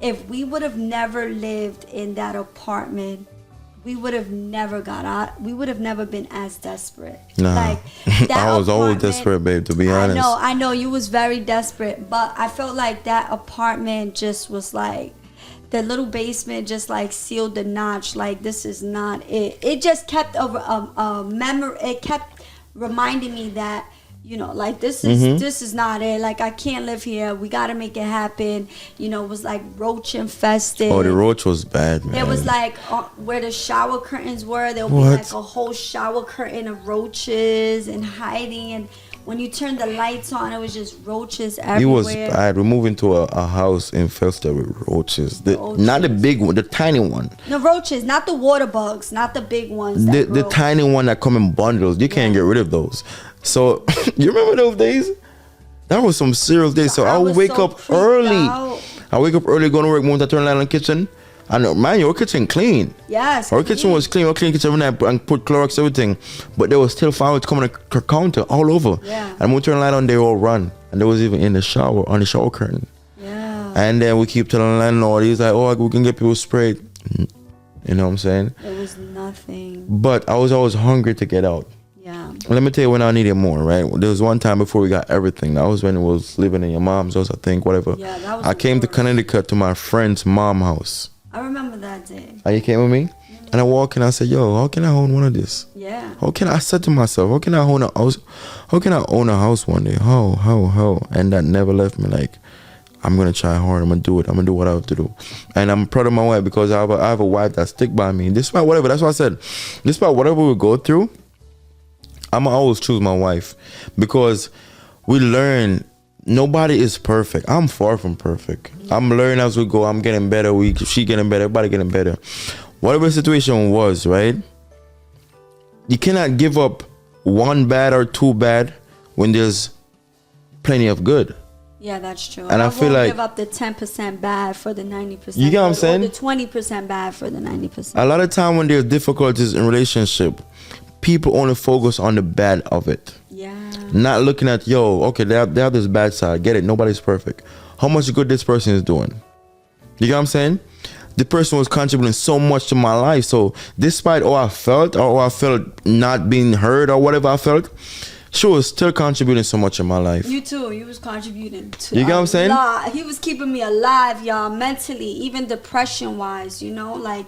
if we would have never lived in that apartment, we would have never got out. We would have never been as desperate. Nah. Like that I was always apartment- desperate, babe, to be honest. I know you was very desperate, but I felt like that apartment just was like, the little basement just like sealed the notch. Like, this is not it. It just kept a memory. It kept reminding me that, you know, like this is not it. Like, I can't live here. We got to make it happen. You know, it was like roach infested. Oh, the roach was bad, man. There was like where the shower curtains were, there would be What? like a whole shower curtain of roaches and hiding. And when you turned the lights on, it was just roaches everywhere. It was bad. We moved into a house infested with roaches. Not the big one, the tiny one. No, roaches, not the water bugs, not the big ones. That The grow. tiny one that come in bundles. You can't get rid of those. So you remember those days? That was some serious days. So I would was wake so up freaked early. out. I wake up early, go to work, once I turn the light on the kitchen. I know, man, your kitchen clean. Yes. Our kitchen was clean. Our clean kitchen every night and put Clorox, everything. But there was still flowers coming to the counter all over. Yeah. And when we turn the light on, they all run. And there was even in the shower, on the shower curtain. Yeah. And then we keep telling the landlord, he's like, oh, we can get people sprayed. You know what I'm saying? It was nothing. But I was always hungry to get out. Yeah. Let me tell you when I needed more, right? There was one time before we got everything. That was when it was living in your mom's house, I think, whatever. Yeah, that was I the came to worst. Connecticut to my friend's mom house. I remember that day. And you came with me? And I walk in, I said, yo, how can I own one of this? Yeah. How can I said to myself, how can I own a house? How can I own a house one day? How? And that never left me. Like, I'm gonna try hard. I'm gonna do it. I'm gonna do what I have to do. And I'm proud of my wife because I have a wife that stick by me. Despite whatever, that's what I said. Despite whatever we go through, I'ma always choose my wife because we learn. Nobody is perfect. I'm far from perfect. I'm learning as we go. I'm getting better. She getting better. Everybody getting better. Whatever the situation was, right? You cannot give up one bad or two bad when there's plenty of good. Yeah, that's true. And I feel won't like- give up the 10% bad for the 90%. You get what I'm good, saying? Or the 20% bad for the 90%. A lot of time when there's difficulties in relationship, people only focus on the bad of it. Yeah. Not looking at, yo, okay, they have this bad side. Get it? Nobody's perfect. How much good this person is doing? You get what I'm saying? The person was contributing so much to my life. So despite all I felt or I felt not being heard or whatever I felt, she was still contributing so much in my life. You too. You was contributing to You get what I'm saying? lot. He was keeping me alive, y'all, mentally, even depression wise, you know, like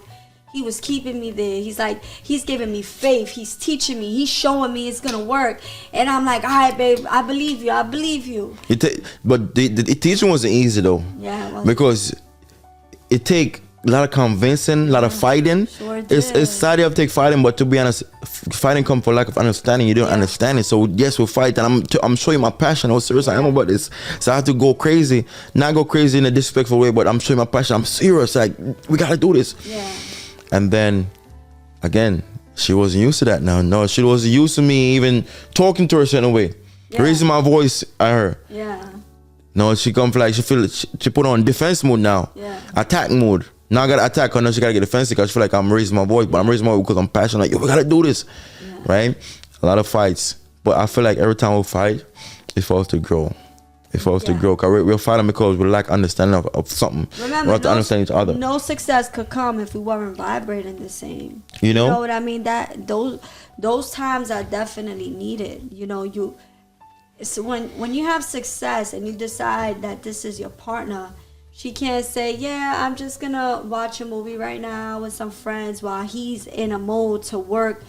he was keeping me there. He's like, he's giving me faith. He's teaching me. He's showing me it's gonna work. And I'm like, all right, babe, I believe you. I believe you. But the teaching wasn't easy though. Yeah, it was. Because it take a lot of convincing, a lot of fighting. Sure It's did. sad to take fighting, but to be honest, fighting come for lack of understanding. You don't understand it, so yes, we fight, and I'm showing my passion. How serious I am about this. So I have to go crazy, not go crazy in a disrespectful way, but I'm showing my passion. I'm serious. Like, we gotta do this. Yeah. And then, again, she wasn't used to that now. No, she wasn't used to me even talking to her a certain way, Yeah. raising my voice at her. Yeah. No, she come for like she put on defense mode now. Yeah. Attack mode. Now I gotta attack her. Now she gotta get defensive because I feel like I'm raising my voice, but I'm raising my voice because I'm passionate. Like, yo, we gotta do this, right? A lot of fights, but I feel like every time we fight, it's for us to grow. It's for us to grow. Cause we're fighting because we lack understanding of something. Remember, we have to understand each other. No success could come if we weren't vibrating the same. You know? You know what I mean? That those times are definitely needed. You know, so when you have success and you decide that this is your partner, she can't say, yeah, I'm just gonna watch a movie right now with some friends while he's in a mode to work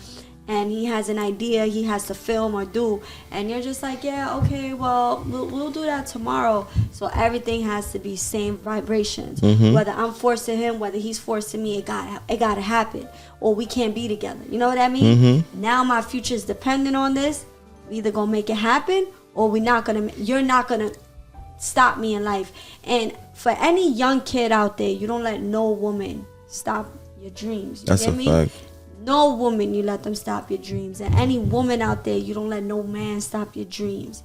and he has an idea he has to film or do, and you're just like, yeah, okay, well, we'll do that tomorrow. So everything has to be same vibrations. Whether I'm forcing him, whether he's forcing me, it gotta happen, or we can't be together. You know what I mean? Now my future is dependent on this. We either gonna make it happen, or we're not gonna. You're not gonna stop me in life. And for any young kid out there, you don't let no woman stop your dreams. You That's get a me? fact. No woman, you let them stop your dreams. And any woman out there, you don't let no man stop your dreams.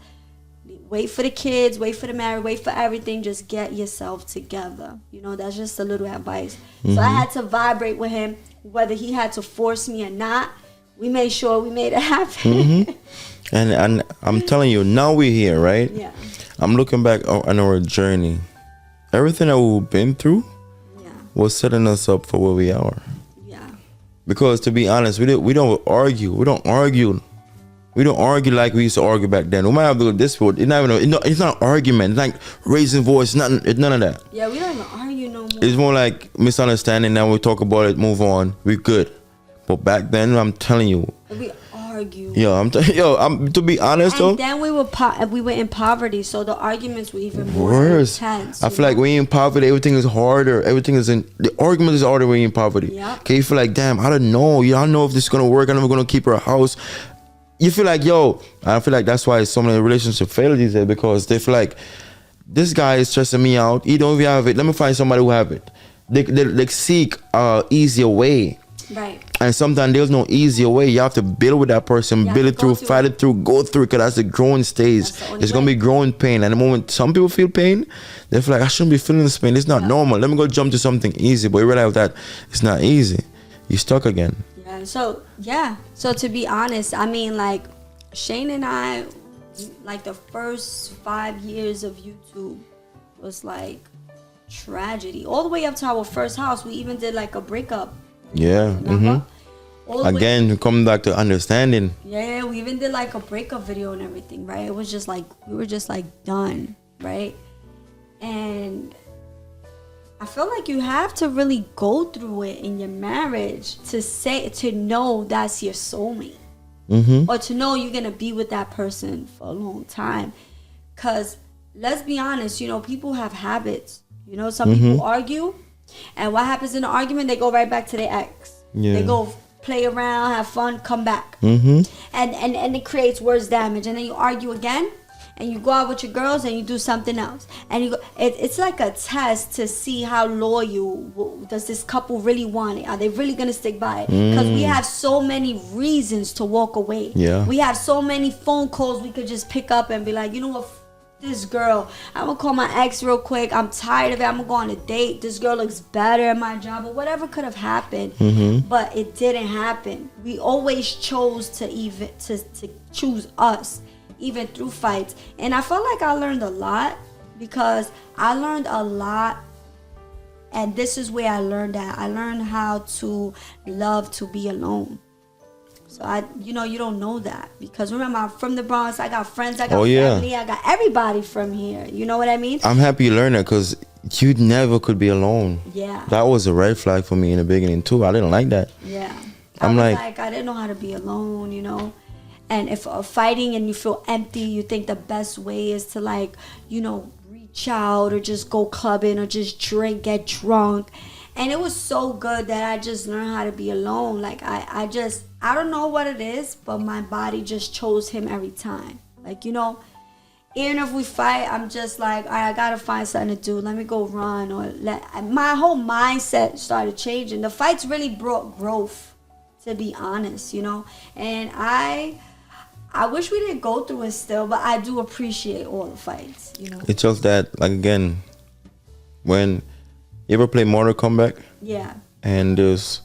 Wait for the kids, wait for the marriage, wait for everything. Just get yourself together. You know, that's just a little advice. So I had to vibrate with him, whether he had to force me or not. We made sure we made it happen. And I'm telling you, now we're here, right? Yeah. I'm looking back on our journey. Everything that we've been through was setting us up for where we are. Yeah. Because to be honest, we don't argue. We don't argue like we used to argue back then. We might have to go this road. It's not an argument. It's like raising voice. It's none of that. Yeah, we don't even argue no more. It's more like misunderstanding. Now we talk about it, move on. We're good. But back then, I'm telling you. We argue. I'm to be honest though. And then we were in poverty, so the arguments were even more worse. intense. I feel like when you're in poverty, everything is harder. The argument is harder when you're in poverty. Yeah. Okay, you feel like, damn, I don't know. I don't know if this is gonna work. I'm never gonna keep her house. You feel like, I feel like that's why so many relationships fail these days, because they feel like this guy is stressing me out. He don't even have it. Let me find somebody who have it. They seek easier way. Right. And sometimes there's no easier way. You have to build with that person, build it through, fight it through, go through it, because that's the growing stage. It's going to be growing pain. And the moment some people feel pain, they feel like, I shouldn't be feeling this pain. It's not normal. Let me go jump to something easy. But you realize that it's not easy. You're stuck again. So to be honest, I mean, like, Shane and I, like, the first 5 years of YouTube was like tragedy. All the way up to our first house. We even did like a breakup. Yeah. Again, coming back to understanding. Yeah, we even did like a breakup video and everything, right? It was just like, we were just like done, right? And I feel like you have to really go through it in your marriage to know that's your soulmate. Or to know you're gonna be with that person for a long time. Cause let's be honest, you know, people have habits. You know, some people argue, and what happens in the argument? They go right back to their ex. They go play around, have fun, come back. And it creates worse damage. And then you argue again, and you go out with your girls and you do something else. And you go, it's like a test to see how loyal does this couple really want it. Are they really going to stick by it? Because we have so many reasons to walk away. Yeah. We have so many phone calls we could just pick up and be like, you know what? This girl, I'm gonna call my ex real quick. I'm tired of it. I'm gonna go on a date. This girl looks better at my job, or whatever could have happened, but it didn't happen. We always chose to choose us, even through fights. And I felt like I learned a lot, because I learned a lot, and this is where I learned that. I learned how to love to be alone. So you don't know that, because remember, I'm from the Bronx. I got friends, I got family, I got everybody from here. You know what I mean? I'm happy you learned that, because you never could be alone. Yeah. That was a red flag for me in the beginning too. I didn't like that. Yeah. I didn't know how to be alone, you know. And if fighting and you feel empty, you think the best way is to, like, you know, reach out or just go clubbing or just drink, get drunk. And it was so good that I just learned how to be alone. Like, I don't know what it is, but my body just chose him every time. Like, you know, even if we fight, I'm just like, all right, I gotta find something to do. Let me go run. My whole mindset started changing. The fights really brought growth, to be honest, you know. And I wish we didn't go through it still, but I do appreciate all the fights, you know. It's just that, like, again, when you ever play Mortal Kombat? Yeah. And there's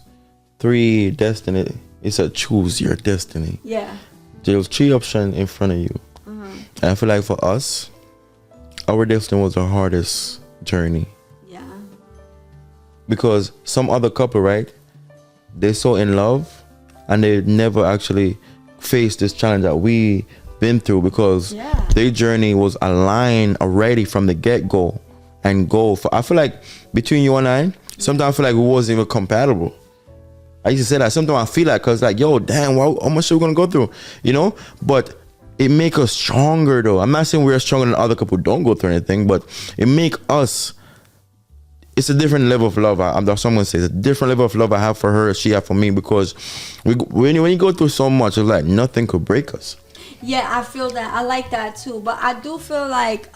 3 destiny. It's a choose your destiny. Yeah. There's 3 options in front of you. And I feel like for us, our destiny was the hardest journey. Yeah. Because some other couple, right? They're so in love, and they never actually faced this challenge that we been through, because their journey was aligned already from the get-go. And I feel like between you and I, sometimes I feel like we wasn't even compatible. I used to say that. Sometimes I feel like, cause like, yo, damn, how much are we gonna go through? You know? But it make us stronger though. I'm not saying we're stronger than other couple who don't go through anything, but it make us, it's a different level of love. That's what I'm gonna say. It's a different level of love I have for her, she have for me, because when you go through so much, it's like nothing could break us. Yeah, I feel that. I like that too. But I do feel like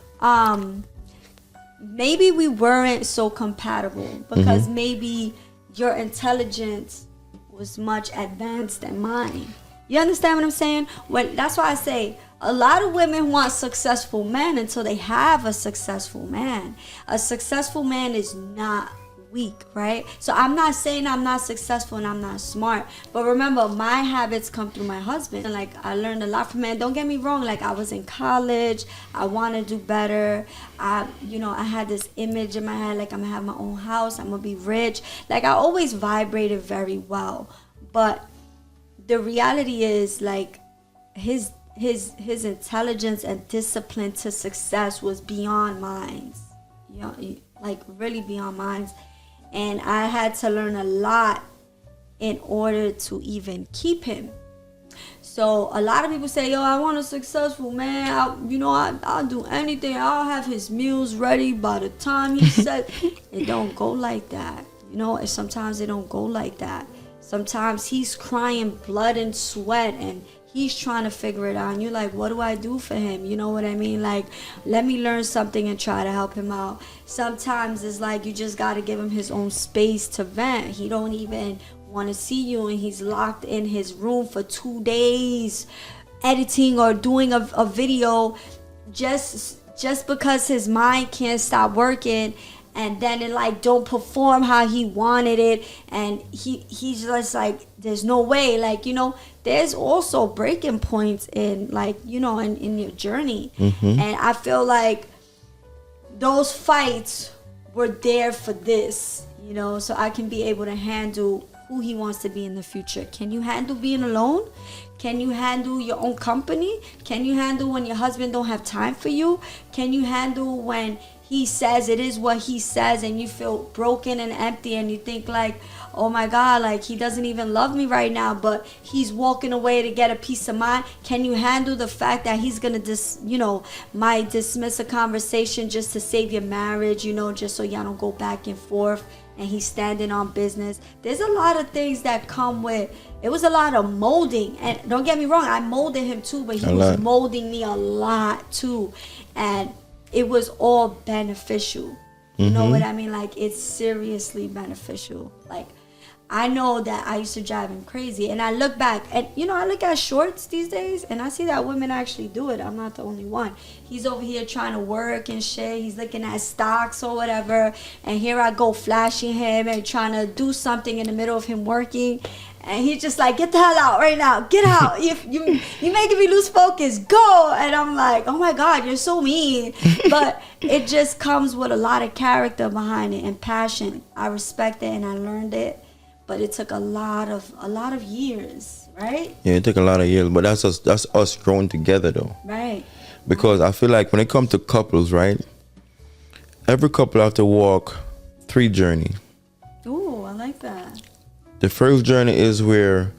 maybe we weren't so compatible because maybe your intelligence was much advanced than mine. You understand what I'm saying? That's why I say a lot of women want successful men until they have a successful man. A successful man is not weak, right? So I'm not saying I'm not successful and I'm not smart, but remember, my habits come through my husband. And like, I learned a lot from men. Don't get me wrong, like, I was in college, I want to do better. I had this image in my head, like, I'm gonna have my own house, I'm gonna be rich. Like, I always vibrated very well, but the reality is, like, his intelligence and discipline to success was beyond mine. You know, like, really beyond mine. And I had to learn a lot in order to even keep him. So a lot of people say, yo, I want a successful man. I'll do anything. I'll have his meals ready by the time he said. It don't go like that. And sometimes it don't go like that. Sometimes he's crying blood and sweat and he's trying to figure it out. And you're like, what do I do for him? You know what I mean? Like, let me learn something and try to help him out. Sometimes it's like you just got to give him his own space to vent. He don't even want to see you and he's locked in his room for 2 days editing or doing a video just because his mind can't stop working. And then it like don't perform how he wanted it, and he's just like, there's no way. Like, there's also breaking points in, like, in your journey. And I feel like those fights were there for this, so I can be able to handle who he wants to be in the future. Can you handle being alone? Can you handle your own company? Can you handle when your husband don't have time for you? Can you handle when he says it is what he says and you feel broken and empty and you think like, oh my God, like, he doesn't even love me right now, but he's walking away to get a peace of mind? Can you handle the fact that he's gonna might dismiss a conversation just to save your marriage, just so y'all don't go back and forth, and he's standing on business? There's a lot of things that come with it. Was a lot of molding, and don't get me wrong, I molded him too, but he was molding me a lot too, and it was all beneficial. You know what I mean? Like, it's seriously beneficial. Like, I know that I used to drive him crazy, and I look back and I look at shorts these days and I see that women actually do it. I'm not the only one. He's over here trying to work and shit. He's looking at stocks or whatever, and here I go flashing him and trying to do something in the middle of him working. And he's just like, get the hell out right now. Get out. You making me lose focus. Go. And I'm like, oh my God, you're so mean. But it just comes with a lot of character behind it and passion. I respect it and I learned it. But it took a lot of years, right? Yeah, it took a lot of years. But that's us growing together though. Right. Because I feel like when it comes to couples, right? Every couple have to walk 3 journeys. Ooh, I like that. The first journey is where,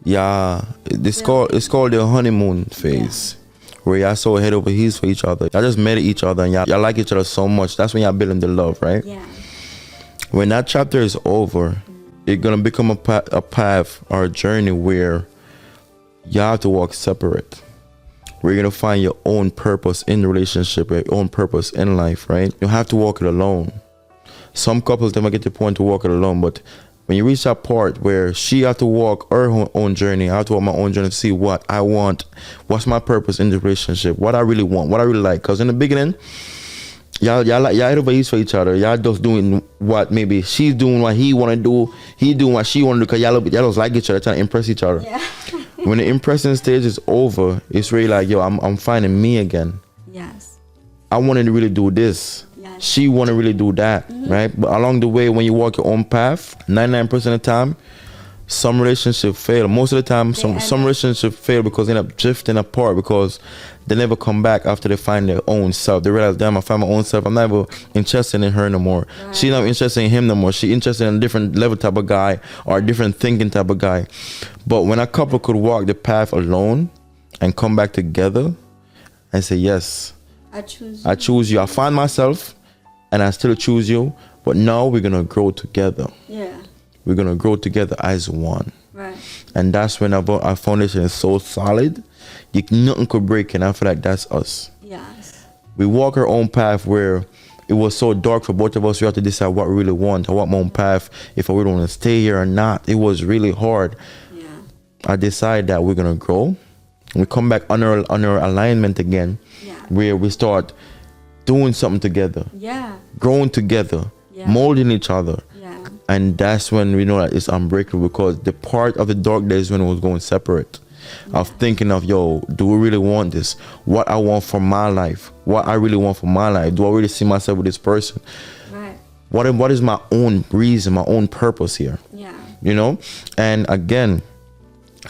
it's called the honeymoon phase, where y'all so head over heels for each other. Y'all just met each other and y'all like each other so much. That's when y'all building the love, right? Yeah. When that chapter is over, it's gonna become a path or a journey where y'all have to walk separate. Where you're gonna find your own purpose in the relationship, your own purpose in life, right? You have to walk it alone. Some couples never get to the point to walk it alone, but when you reach that part where she have to walk her own journey, I have to walk my own journey to see what I want, what's my purpose in the relationship, what I really want, what I really like. Because in the beginning, y'all head over heels for each other. Y'all just doing what maybe she's doing what he want to do, he doing what she want to do, because y'all just like each other, trying to impress each other. Yeah. When the impressing stage is over, it's really like, yo, I'm finding me again. Yes. I wanted to really do this. She want to really do that, right? But along the way, when you walk your own path, 99% of the time, some relationship fail. Most of the time, some relationship fail because they end up drifting apart because they never come back after they find their own self. They realize, damn, I found my own self. I'm not even interested in her no more. Right. She's not interested in him no more. She's interested in a different level type of guy or a different thinking type of guy. But when a couple could walk the path alone and come back together and say, yes, I choose you. I find myself and I still choose you. But now we're going to grow together. Yeah. We're going to grow together as one. Right. And that's when our foundation is so solid, nothing could break it. And I feel like that's us. Yes. We walk our own path where it was so dark for both of us. We have to decide what we really want. I want my own path. If I really want to stay here or not. It was really hard. Yeah. I decided that we're going to grow. We come back on our alignment again. Yeah. Where we start doing something together. Yeah. Growing together. Yeah. Molding each other. Yeah. And that's when we know that it's unbreakable, because the part of the dark days when it was going separate. Yeah. Of thinking of, yo, do we really want this? What I want for my life? What I really want for my life? Do I really see myself with this person? Right. What is my own reason, my own purpose here? Yeah. You know? And again,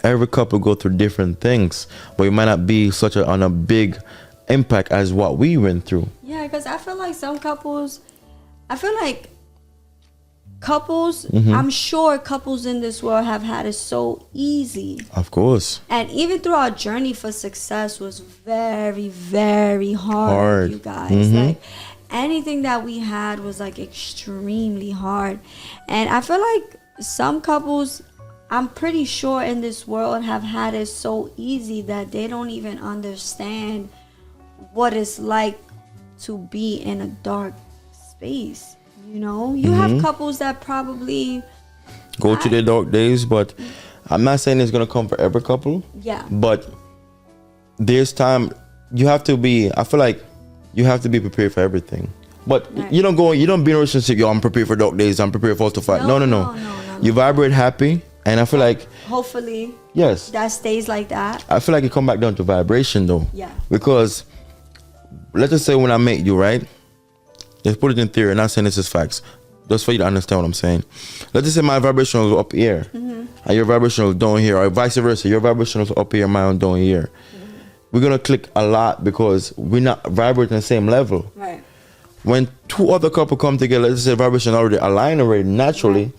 every couple go through different things, but it might not be on a big impact as what we went through. Yeah, because I feel like couples, I'm sure couples in this world have had it so easy. Of course. And even through our journey for success was very, very hard. You guys. Mm-hmm. Like anything that we had was like extremely hard. And I feel like some couples, I'm pretty sure in this world, have had it so easy that they don't even understand what it's like to be in a dark space. You know, you have couples that probably go through their dark days, but I'm not saying it's gonna come for every couple. Yeah. But there's time you have to be. I feel like you have to be prepared for everything. But right. you don't be in a relationship. Yo, I'm prepared for dark days. I'm prepared for us to fight. No. You vibrate happy, and I feel like hopefully, yes, that stays like that. I feel like it come back down to vibration though. Yeah. Because let's just say when I met you, right? Let's put it in theory, not saying this is facts. Just for you to understand what I'm saying. Let's just say my vibration was up here, and your vibration was down here, or vice versa. Your vibration was up here, mine down here. We're gonna click a lot because we're not vibrating the same level. Right. When two other couple come together, let's say vibration already aligned naturally. Right.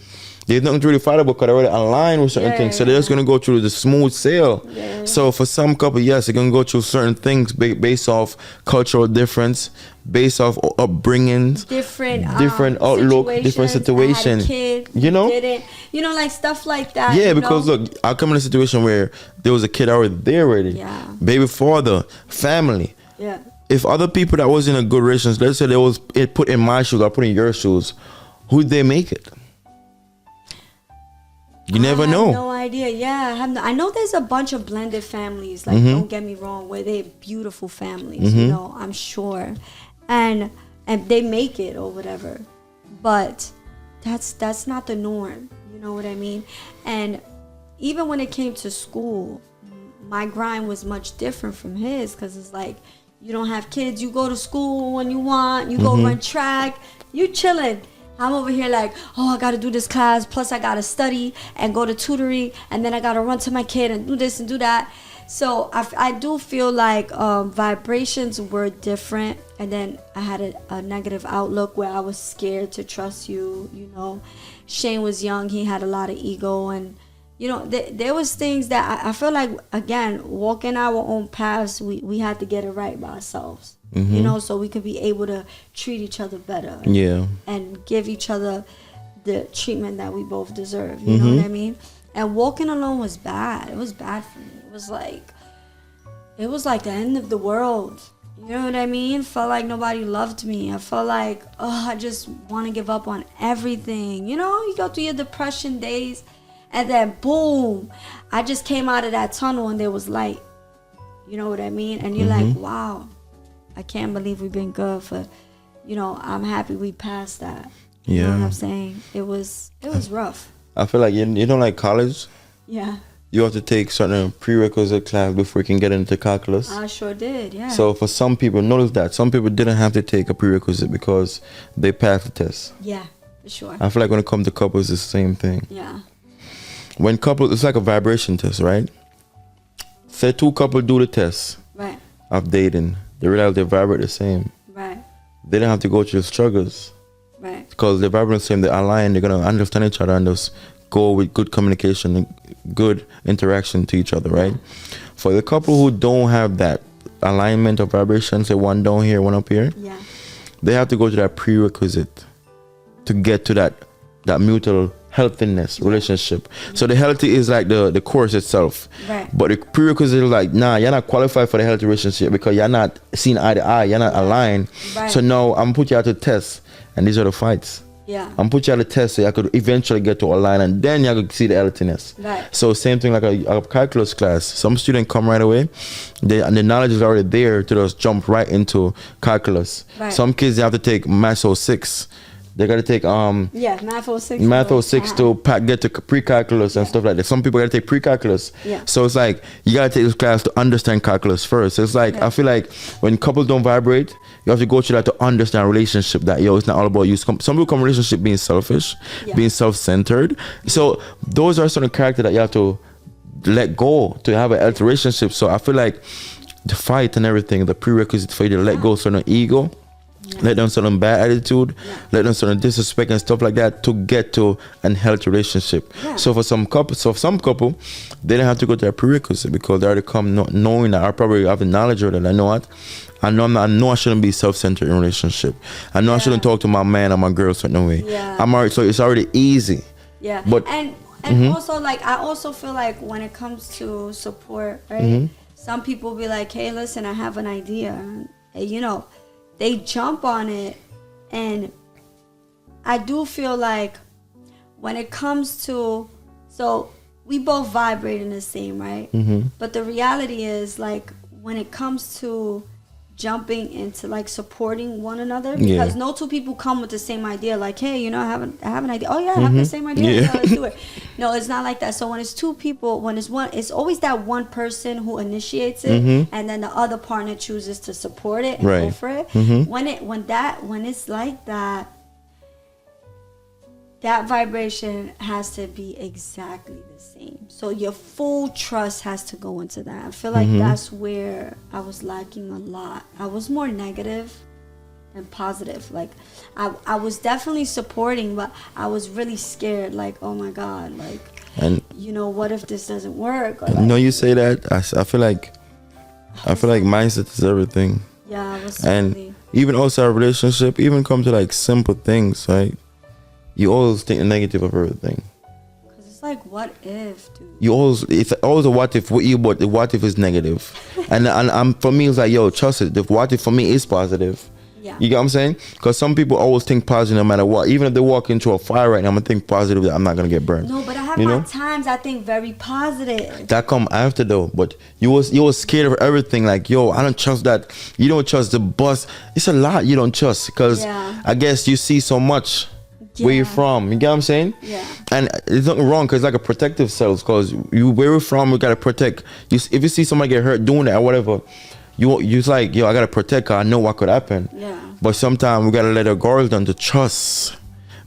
There's nothing to really fight about because they're already aligned with certain things. So they're just going to go through the smooth sail. Yeah. So for some couple, yes, they're going to go through certain things based off cultural difference, based off upbringings, different outlook, different situation. You know? Like stuff like that. Yeah, because look, I come in a situation where there was a kid already there already. Yeah. Baby father, family. Yeah. If other people that was in a good relationship, let's say it put in my shoes, I put in your shoes, who'd they make it? You never know. I have no idea. Yeah, I know there's a bunch of blended families. Like, don't get me wrong, where they're beautiful families. You know, I'm sure, and they make it or whatever. But that's not the norm. You know what I mean? And even when it came to school, my grind was much different from his, because it's like, you don't have kids. You go to school when you want. You go run track. You chilling. I'm over here like, oh, I got to do this class, plus I got to study and go to tutoring, and then I got to run to my kid and do this and do that. So I do feel like vibrations were different, and then I had a negative outlook where I was scared to trust you, you know. Shane was young. He had a lot of ego, and, you know, there was things that I feel like, again, walking our own paths, we had to get it right by ourselves. You know, so we could be able to treat each other better. Yeah. And give each other the treatment that we both deserve. You know what I mean? And walking alone was bad. It was bad for me. It was like the end of the world. You know what I mean? Felt like nobody loved me. I felt like, I just want to give up on everything. You know, you go through your depression days, and then boom, I just came out of that tunnel and there was light. You know what I mean? And you're like, wow. I can't believe we've been good for, you know, I'm happy we passed that. You know what I'm saying? It was rough. I feel like, you know, like college? Yeah. You have to take certain prerequisite class before you can get into calculus. I sure did, yeah. So for some people, notice that some people didn't have to take a prerequisite because they passed the test. Yeah, for sure. I feel like when it comes to couples, it's the same thing. Yeah. when couple, it's like a vibration test, right? Say two couples do the test Right. of dating, they realize they vibrate the same. Right. They don't have to go through the struggles Right. because they vibrate the same. They align. They're gonna understand each other and just go with good communication and good interaction to each other, right? For the couple who don't have that alignment of vibration, say one down here, one up here, Yeah. they have to go to that prerequisite to get to that mutual healthiness relationship. So the healthy is like the course itself, Right. but the prerequisite is like, nah, you're not qualified for the healthy relationship because you're not seen eye to eye, you're not aligned. Right. So now I'm put you out to test, and these are the fights. Yeah. I'm put you out to test so you could eventually get to align, and then you could see the healthiness. Right. So same thing like a calculus class. Some students come right away, and the knowledge is already there to just jump right into calculus. Right. Some kids they have to take Math 06. They got to take Yeah, Math 06. Math 06 to get to pre-calculus and stuff like that. Some people got to take pre-calculus. Yeah. So it's like you got to take this class to understand calculus first. So it's like I feel like when couples don't vibrate, you have to go through that to understand relationship. That it's not all about you. Some people come relationship being selfish, being self-centered. So those are certain characters that you have to let go to have a healthy relationship. So I feel like the fight and everything, the prerequisite for you to let go of certain ego. Let them certain bad attitude, let them certain disrespect and stuff like that to get to an healthy relationship. So for some couple, they don't have to go to a prerequisite because they already come knowing that I probably have the knowledge of that. I know what, I know I shouldn't be self-centered in a relationship. I know I shouldn't talk to my man or my girl certain way. I'm already, so it's already easy. Yeah. But and also like I also feel like when it comes to support, right? Some people be like, hey, listen, I have an idea. And, you know, they jump on it, and I do feel like when it comes to, so we both vibrate in the same, right? But the reality is, like, when it comes to jumping into like supporting one another, because no two people come with the same idea, like, hey, you know, I have an idea. Oh yeah, I have the same idea. Yeah, let's do it. No, it's not like that. So when it's two people, when it's one, it's always that one person who initiates it, and then the other partner chooses to support it and go for it. When it's like that, that vibration has to be exactly the same. So your full trust has to go into that. I feel like that's where I was lacking a lot. I was more negative than positive. Like I was definitely supporting, but I was really scared. Like, oh my God, like, and you know, what if this doesn't work? Or like, no, you say that. I feel like mindset is everything. Yeah, I was. And even also our relationship, even come to like simple things, right? You always think negative of everything. Cause it's like, what if, dude? It's always a what if with you, but the what if is negative. and for me, it's like, yo, trust it. The what if for me is positive. Yeah. You get what I'm saying? Because some people always think positive no matter what. Even if they walk into a fire right now, I'm gonna think positive that I'm not gonna get burned. No, but I have my times I think very positive. That come after though. But you was scared of everything. Like, yo, I don't trust that. You don't trust the bus. It's a lot you don't trust because I guess you see so much. Where you from? You get what I'm saying? Yeah. And it's nothing wrong because it's like a protective self. Because you where we're from, we gotta protect. If you see somebody get hurt doing that or whatever, you's like, yo, I gotta protect her. I know what could happen. Yeah. But sometimes we gotta let our guards down to trust.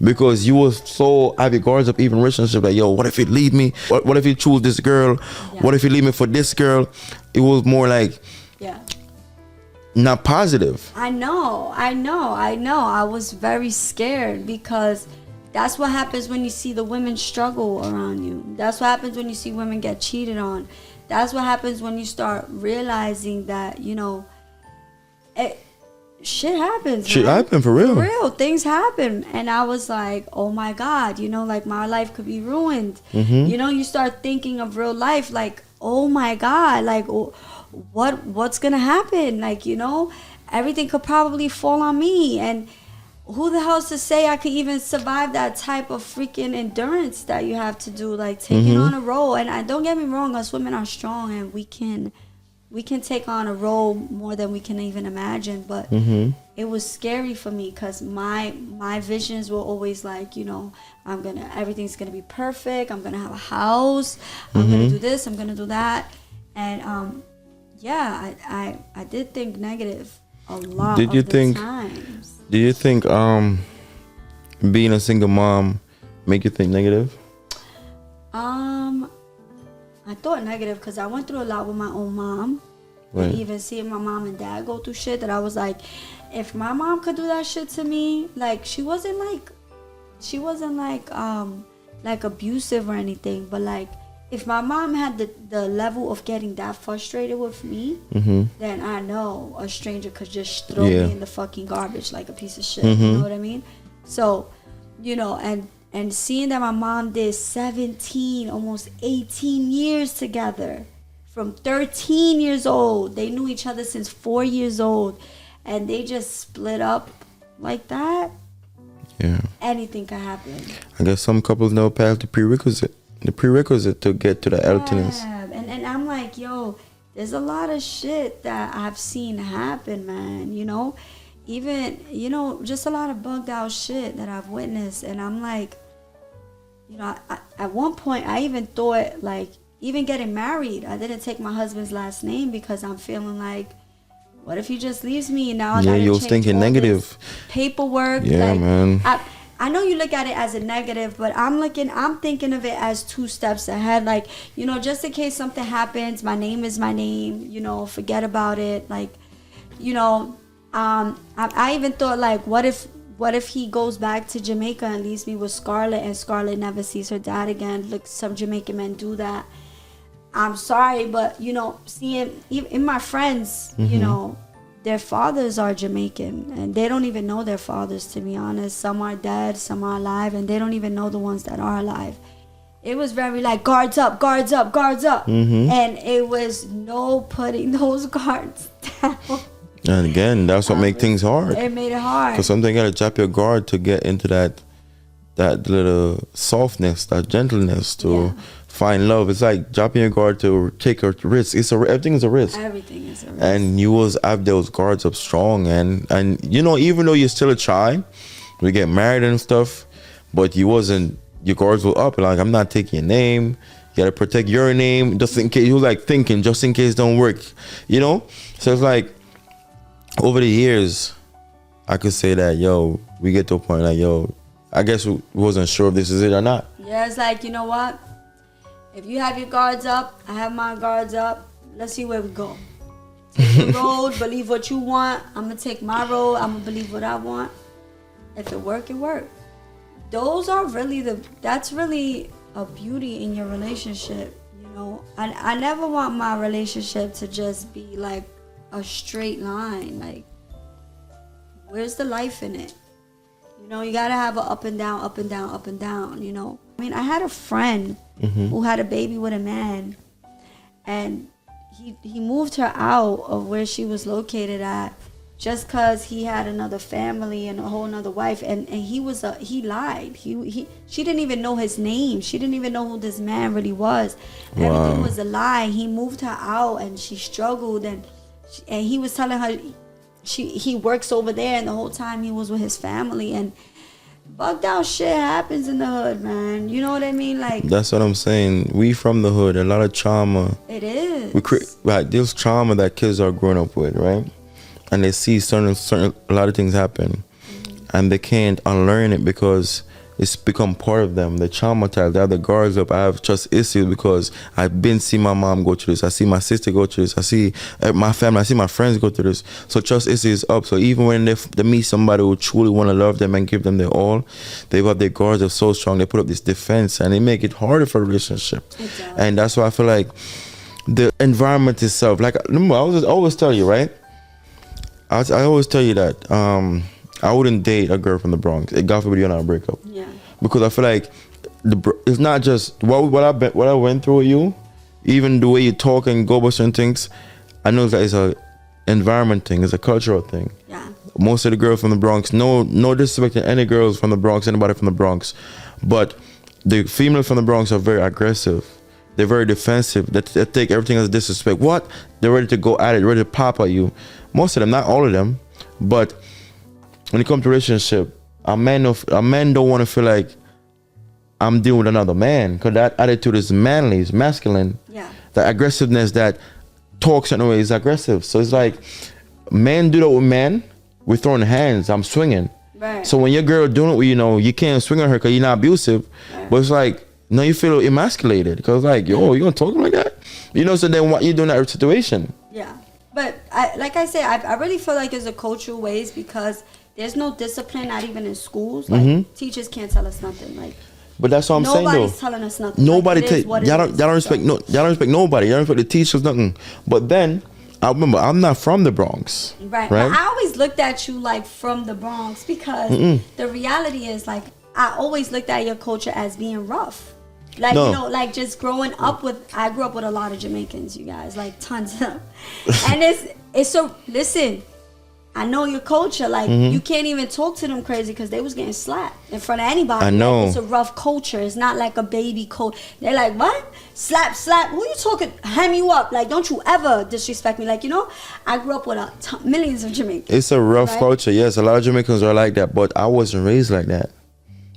Because you was so have your guards up, even relationship, like, yo, what if he leave me? What if he choose this girl? What if he leave me for this girl? It was more like not positive. I know. I was very scared because that's what happens when you see the women struggle around you. That's what happens when you see women get cheated on. That's what happens when you start realizing that, you know, shit happens. Shit happen for real. For real, things happen. And I was like, oh my God, you know, like my life could be ruined. You know, you start thinking of real life like, oh my God, like, what's gonna happen? Like, you know, everything could probably fall on me, and who the hell's to say I could even survive that type of freaking endurance that you have to do, like taking on a role. And I don't get me wrong, us women are strong and we can take on a role more than we can even imagine, but it was scary for me because my visions were always like, you know, everything's gonna be perfect, I'm gonna have a house, I'm gonna do this, I'm gonna do that. And I did think negative a lot of the times. Did you think being a single mom make you think negative? I thought negative because I went through a lot with my own mom. Right. And even seeing my mom and dad go through shit that I was like, if my mom could do that shit to me, like she wasn't like abusive or anything, but like if my mom had the level of getting that frustrated with me, then I know a stranger could just throw me in the fucking garbage like a piece of shit. You know what I mean? So, you know, and seeing that my mom did 17, almost 18 years together, from 13 years old, they knew each other since 4 years old, and they just split up like that. Yeah. Anything can happen. I guess some couples never pass the prerequisite to get to the healthiness. Yeah. And I'm like, yo, there's a lot of shit that I've seen happen, man. You know, even, you know, just a lot of bugged out shit that I've witnessed. And I'm like, you know, I, at one point I even thought, like, even getting married, I didn't take my husband's last name because I'm feeling like, what if he just leaves me? Now I gotta you was change thinking all negative this paperwork. Yeah, like, man. I know you look at it as a negative, but I'm thinking of it as 2 steps ahead. Like, you know, just in case something happens, my name is my name, you know, forget about it. Like, you know, I even thought, like, what if he goes back to Jamaica and leaves me with Scarlett, and Scarlett never sees her dad again? Look, some Jamaican men do that. I'm sorry, but, you know, seeing in my friends, you know, their fathers are Jamaican, and they don't even know their fathers, to be honest. Some are dead, some are alive, and they don't even know the ones that are alive. It was very like, guards up, guards up, guards up. And it was no putting those guards down. And again, that's what makes things hard. It made it hard. Because sometimes you gotta drop your guard to get into that little softness, that gentleness to find love. It's like dropping your guard to take a risk. Everything is a risk. Everything is a risk. And you was have those guards up strong, and you know, even though you're still a child, we get married and stuff, but your guards were up. Like, I'm not taking your name. You gotta protect your name just in case. You was like thinking, just in case it don't work, you know. So it's like, over the years, I could say that, yo, we get to a point like, yo, I guess we wasn't sure if this is it or not. Yeah, it's like, you know what? If you have your guards up, I have my guards up. Let's see where we go. Take your road, believe what you want. I'm going to take my road. I'm going to believe what I want. If it work, it work. Those are really that's really a beauty in your relationship, you know. I never want my relationship to just be like a straight line. Like, where's the life in it? You know, you gotta have a up and down, up and down, up and down, you know. I mean, I had a friend who had a baby with a man, and he moved her out of where she was located at just because he had another family and a whole nother wife, and he lied. She didn't even know his name. She didn't even know who this man really was. Wow. Everything was a lie. He moved her out, and she struggled, and he was telling her he works over there, and the whole time he was with his family. And bugged out shit happens in the hood, man. You know what I mean? Like, that's what I'm saying. We from the hood, a lot of trauma. It is. Right, there's trauma that kids are growing up with, right? And they see a lot of things happen, and they can't unlearn it because it's become part of them. They're traumatized. They have the guards up. I have trust issues because I've been seeing my mom go through this. I see my sister go through this. I see my family. I see my friends go through this. So trust issues up. So even when they meet somebody who truly want to love them and give them their all, they've got their guards up so strong. They put up this defense, and they make it harder for a relationship. And that's why I feel like the environment itself. Like, remember, I always tell you, right? I always tell you that I wouldn't date a girl from the Bronx. God forbid you're not a breakup. Yeah. Because I feel like it's not just what I went through with you. Even the way you talk and go about certain things, I know that it's a environment thing. It's a cultural thing. Yeah. Most of the girls from the Bronx, no disrespect to any girls from the Bronx, anybody from the Bronx, but the females from the Bronx are very aggressive. They're very defensive. They take everything as disrespect. What? They're ready to go at it, ready to pop at you. Most of them, not all of them, but when it comes to relationship, a man don't want to feel like I'm dealing with another man, because that attitude is manly, it's masculine. Yeah. The aggressiveness that talks in a way is aggressive. So it's like, men do that with men. We're throwing hands. I'm swinging. Right. So when your girl doing it, you know, you can't swing on her because you're not abusive. Right. But it's like, Now you feel emasculated because like, yo, you gonna talk like that? You know, so then what you do in that situation? Yeah. But like I say, I really feel like it's a cultural ways because there's no discipline, not even in schools. Like teachers can't tell us nothing. Like, but that's what I'm saying though. Nobody's telling us nothing. Nobody like, y'all don't respect y'all don't respect nobody. Y'all don't respect the teachers, nothing. But then I remember I'm not from the Bronx. Right. But I always looked at you like from the Bronx because the reality is like I always looked at your culture as being rough. Like, you know, like just growing up with, I grew up with a lot of Jamaicans, you guys, like tons of them. And it's so, listen, I know your culture, like you can't even talk to them crazy because they was getting slapped in front of anybody. I know. Like, it's a rough culture. It's not like a baby culture. They're like, what? Slap, slap. Who you talking? Hem you up. Like, don't you ever disrespect me. Like, you know, I grew up with millions of Jamaicans. It's a rough culture. Yes, a lot of Jamaicans are like that, but I wasn't raised like that.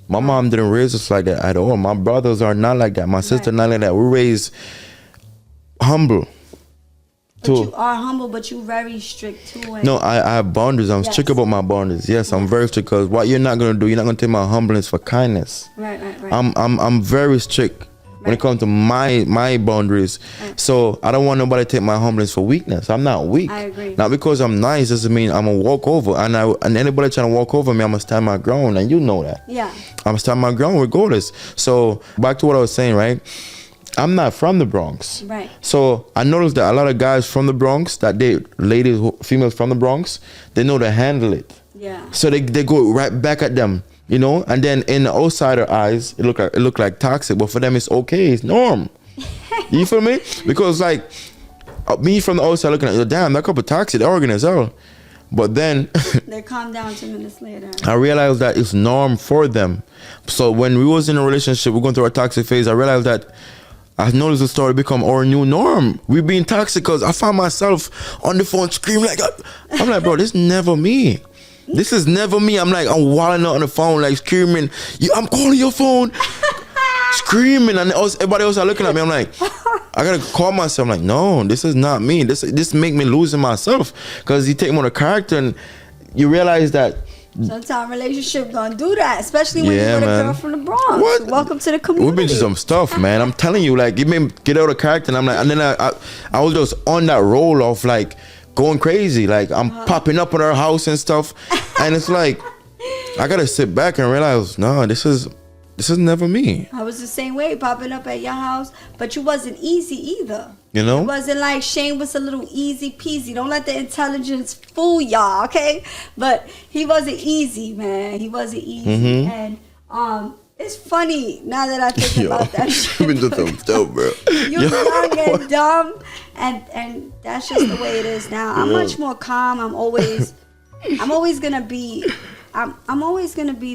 My mom didn't raise us like that at all. My brothers are not like that. My sister not like that. We're raised humble. But you are humble, but you very strict too. No, I have boundaries. I'm strict about my boundaries. Yes, I'm very strict because what you're not gonna do, you're not gonna take my humbleness for kindness. Right. I'm very strict when it comes to my boundaries. So I don't want nobody to take my humbleness for weakness. I'm not weak. I agree. Not because I'm nice doesn't mean I'm gonna walk over. And anybody trying to walk over me, I'm gonna stand my ground, and you know that. Yeah. I'm gonna stand my ground regardless. So back to what I was saying, right? I'm not from the Bronx. Right. So I noticed that a lot of guys from the Bronx, that females from the Bronx, they know to handle it. Yeah. So they go right back at them, you know? And then in the outsider eyes, it look like toxic, but for them it's okay, it's norm. You feel me? Because like me from the outside looking at you, damn, that couple toxic, they're arrogant as hell. But then they calm down 2 minutes later. I realized that it's norm for them. So when we was in a relationship, we're going through our toxic phase, I realized that I noticed the story become our new norm. We being toxic because I found myself on the phone screaming like, I'm like, bro, this is never me. This is never me. I'm like, I'm wilding out on the phone, like screaming, I'm calling your phone, screaming, and everybody else are looking at me. I'm like, I gotta call myself. I'm like, no, this is not me. This make me losing myself because you take me on a character and you realize that. Sometimes relationship gonna do that, especially when you're with a girl from the Bronx. What? Welcome to the community. We've been through some stuff, man. I'm telling you, like, it made me get out of character, and I'm like, and then I was just on that roll of like going crazy, like I'm popping up in her house and stuff, and it's like I gotta sit back and realize, no, this is never me. I was the same way, popping up at your house, but you wasn't easy either. You know? It wasn't like Shane was a little easy peasy. Don't let the intelligence fool y'all, okay? But he wasn't easy, man. He wasn't easy. And it's funny now that I think about that shit. You've been doing some stuff, bro. You're young and dumb, and that's just the way it is now. I'm much more calm. I'm always gonna be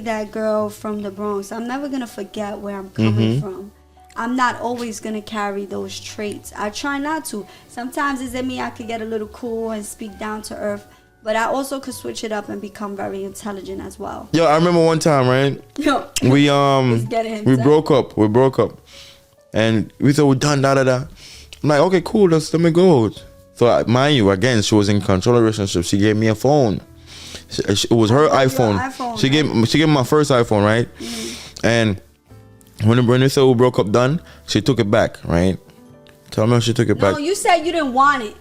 that girl from the Bronx. I'm never gonna forget where I'm coming from. I'm not always gonna carry those traits. I try not to. Sometimes it's in me I could get a little cool and speak down to earth, but I also could switch it up and become very intelligent as well. Yo, I remember one time, right? Yo, we broke up, and we thought we're done. I'm like, okay, cool. Let me go. So mind you, again, she was in control of the relationship. She gave me a phone. It was her iPhone. She gave me my first iPhone, right? And when they said we broke up, done, she took it back, right? Tell me how she took it back. No, you said you didn't want it.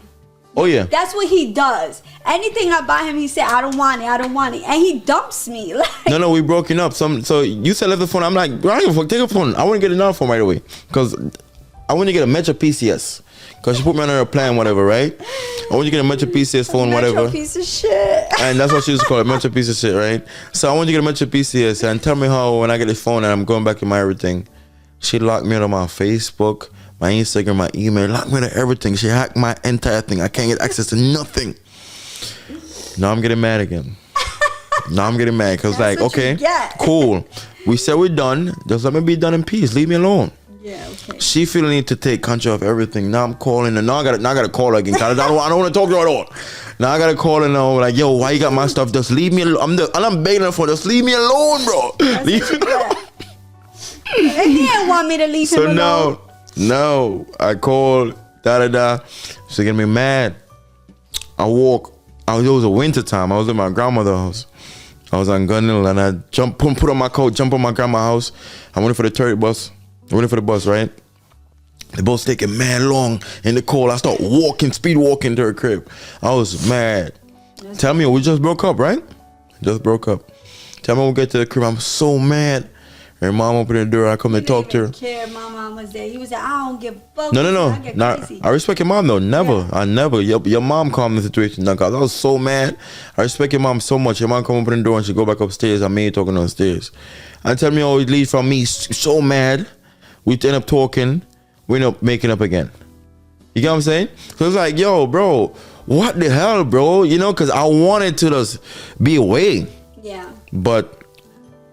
Oh yeah. That's what he does. Anything I buy him, he said, I don't want it, and he dumps me. Like, no, we broken up. So you said left the phone. I'm like, bro, I don't give a fuck. Take a phone. I want to get another phone right away because I want to get a Metro PCS. Because she put me on her plan, whatever, right? I want you to get a Metro PCS phone, whatever. Metro piece of shit. And that's what she used to call it, Metro piece of shit, right? So I want you to get a Metro PCS and tell me how when I get this phone and I'm going back in my everything, she locked me out of my Facebook, my Instagram, my email, locked me out of everything. She hacked my entire thing. I can't get access to nothing. Now I'm getting mad again. Because like, okay, cool. We said we're done. Just let me be done in peace. Leave me alone. Yeah, okay. She feeling need to take control of everything. Now I'm calling her. Now I gotta call her again. I don't want to talk to her at all. Now I gotta call her now. Like, yo, why you got my stuff? Just leave me alone. I'm begging her for just leave me alone, bro. Leave me alone. He didn't want me to leave him alone. So no, I called. She's getting me mad. It was a winter time. I was at my grandmother's house. I was on Gun Hill and I put on my coat, jump on my grandma's house. I went for the 30 bus. waiting for the bus, right? The bus taking mad long in the cold. I start speed walking to her crib. I was mad. Tell me, we just broke up, right? Just broke up. Tell me when we get to the crib, I'm so mad. Her mom opened the door. I come to talk to her. Care. My mom was there. He was like, I don't give a fuck. No. I respect your mom though. Never. Yeah. I never. Your mom calmed the situation down because I was so mad. I respect your mom so much. Your mom come open the door and she go back upstairs. And me talking downstairs. And tell me, always leave from me so mad. We end up talking. We end up making up again. You get what I'm saying? So it's like, yo, bro, what the hell, bro? You know, because I wanted to just be away. Yeah. But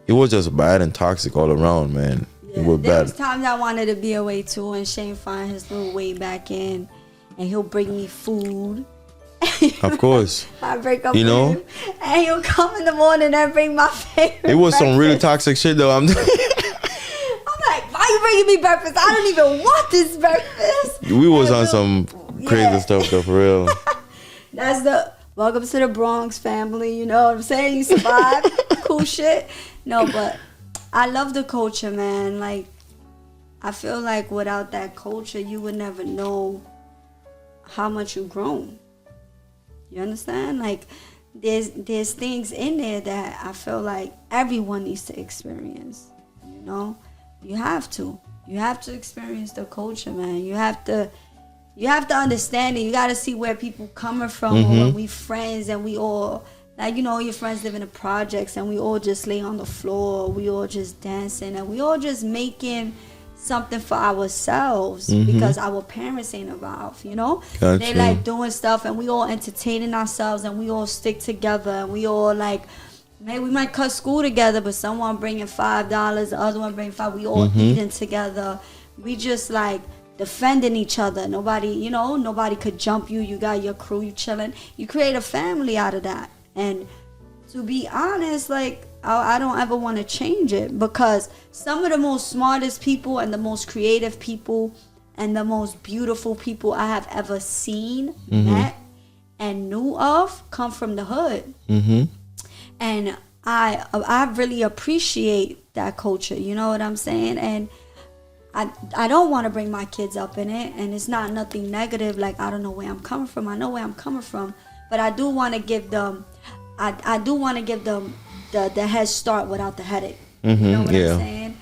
it was just bad and toxic all around, man. Yeah. It was bad. There was times I wanted to be away too, and Shane find his little way back in, and he'll bring me food. Of course. I break up with him, and he'll come in the morning and bring my favorite It was breakfast. some really toxic shit though. I'm like, why you bringing me breakfast? I don't even want this breakfast. We was on some crazy stuff though, for real. That's the welcome to the Bronx family. You know what I'm saying? You survived. Cool shit. No, but I love the culture, man. Like, I feel like without that culture, you would never know how much you've grown. You understand? Like, there's things in there that I feel like everyone needs to experience. You know? You have to experience the culture, man. You have to understand it. You got to see where people coming from. Or when we friends and we all, like, you know, your friends live in the projects and we all just lay on the floor. We all just dancing and we all just making something for ourselves because our parents ain't involved, you know? Gotcha. They like doing stuff and we all entertaining ourselves and we all stick together and we all like, maybe we might cut school together, but someone bringing $5, the other one bringing $5. We all eating together. We just like defending each other. Nobody could jump you. You got your crew, you chilling. You create a family out of that. And to be honest, like, I don't ever want to change it because some of the most smartest people and the most creative people and the most beautiful people I have ever seen, met, and knew of come from the hood. And I really appreciate that culture. You know what I'm saying? And I don't want to bring my kids up in it. And it's not nothing negative. Like, I don't know where I'm coming from. I know where I'm coming from. But I do want to give them, the head start without the headache. You know what I'm saying?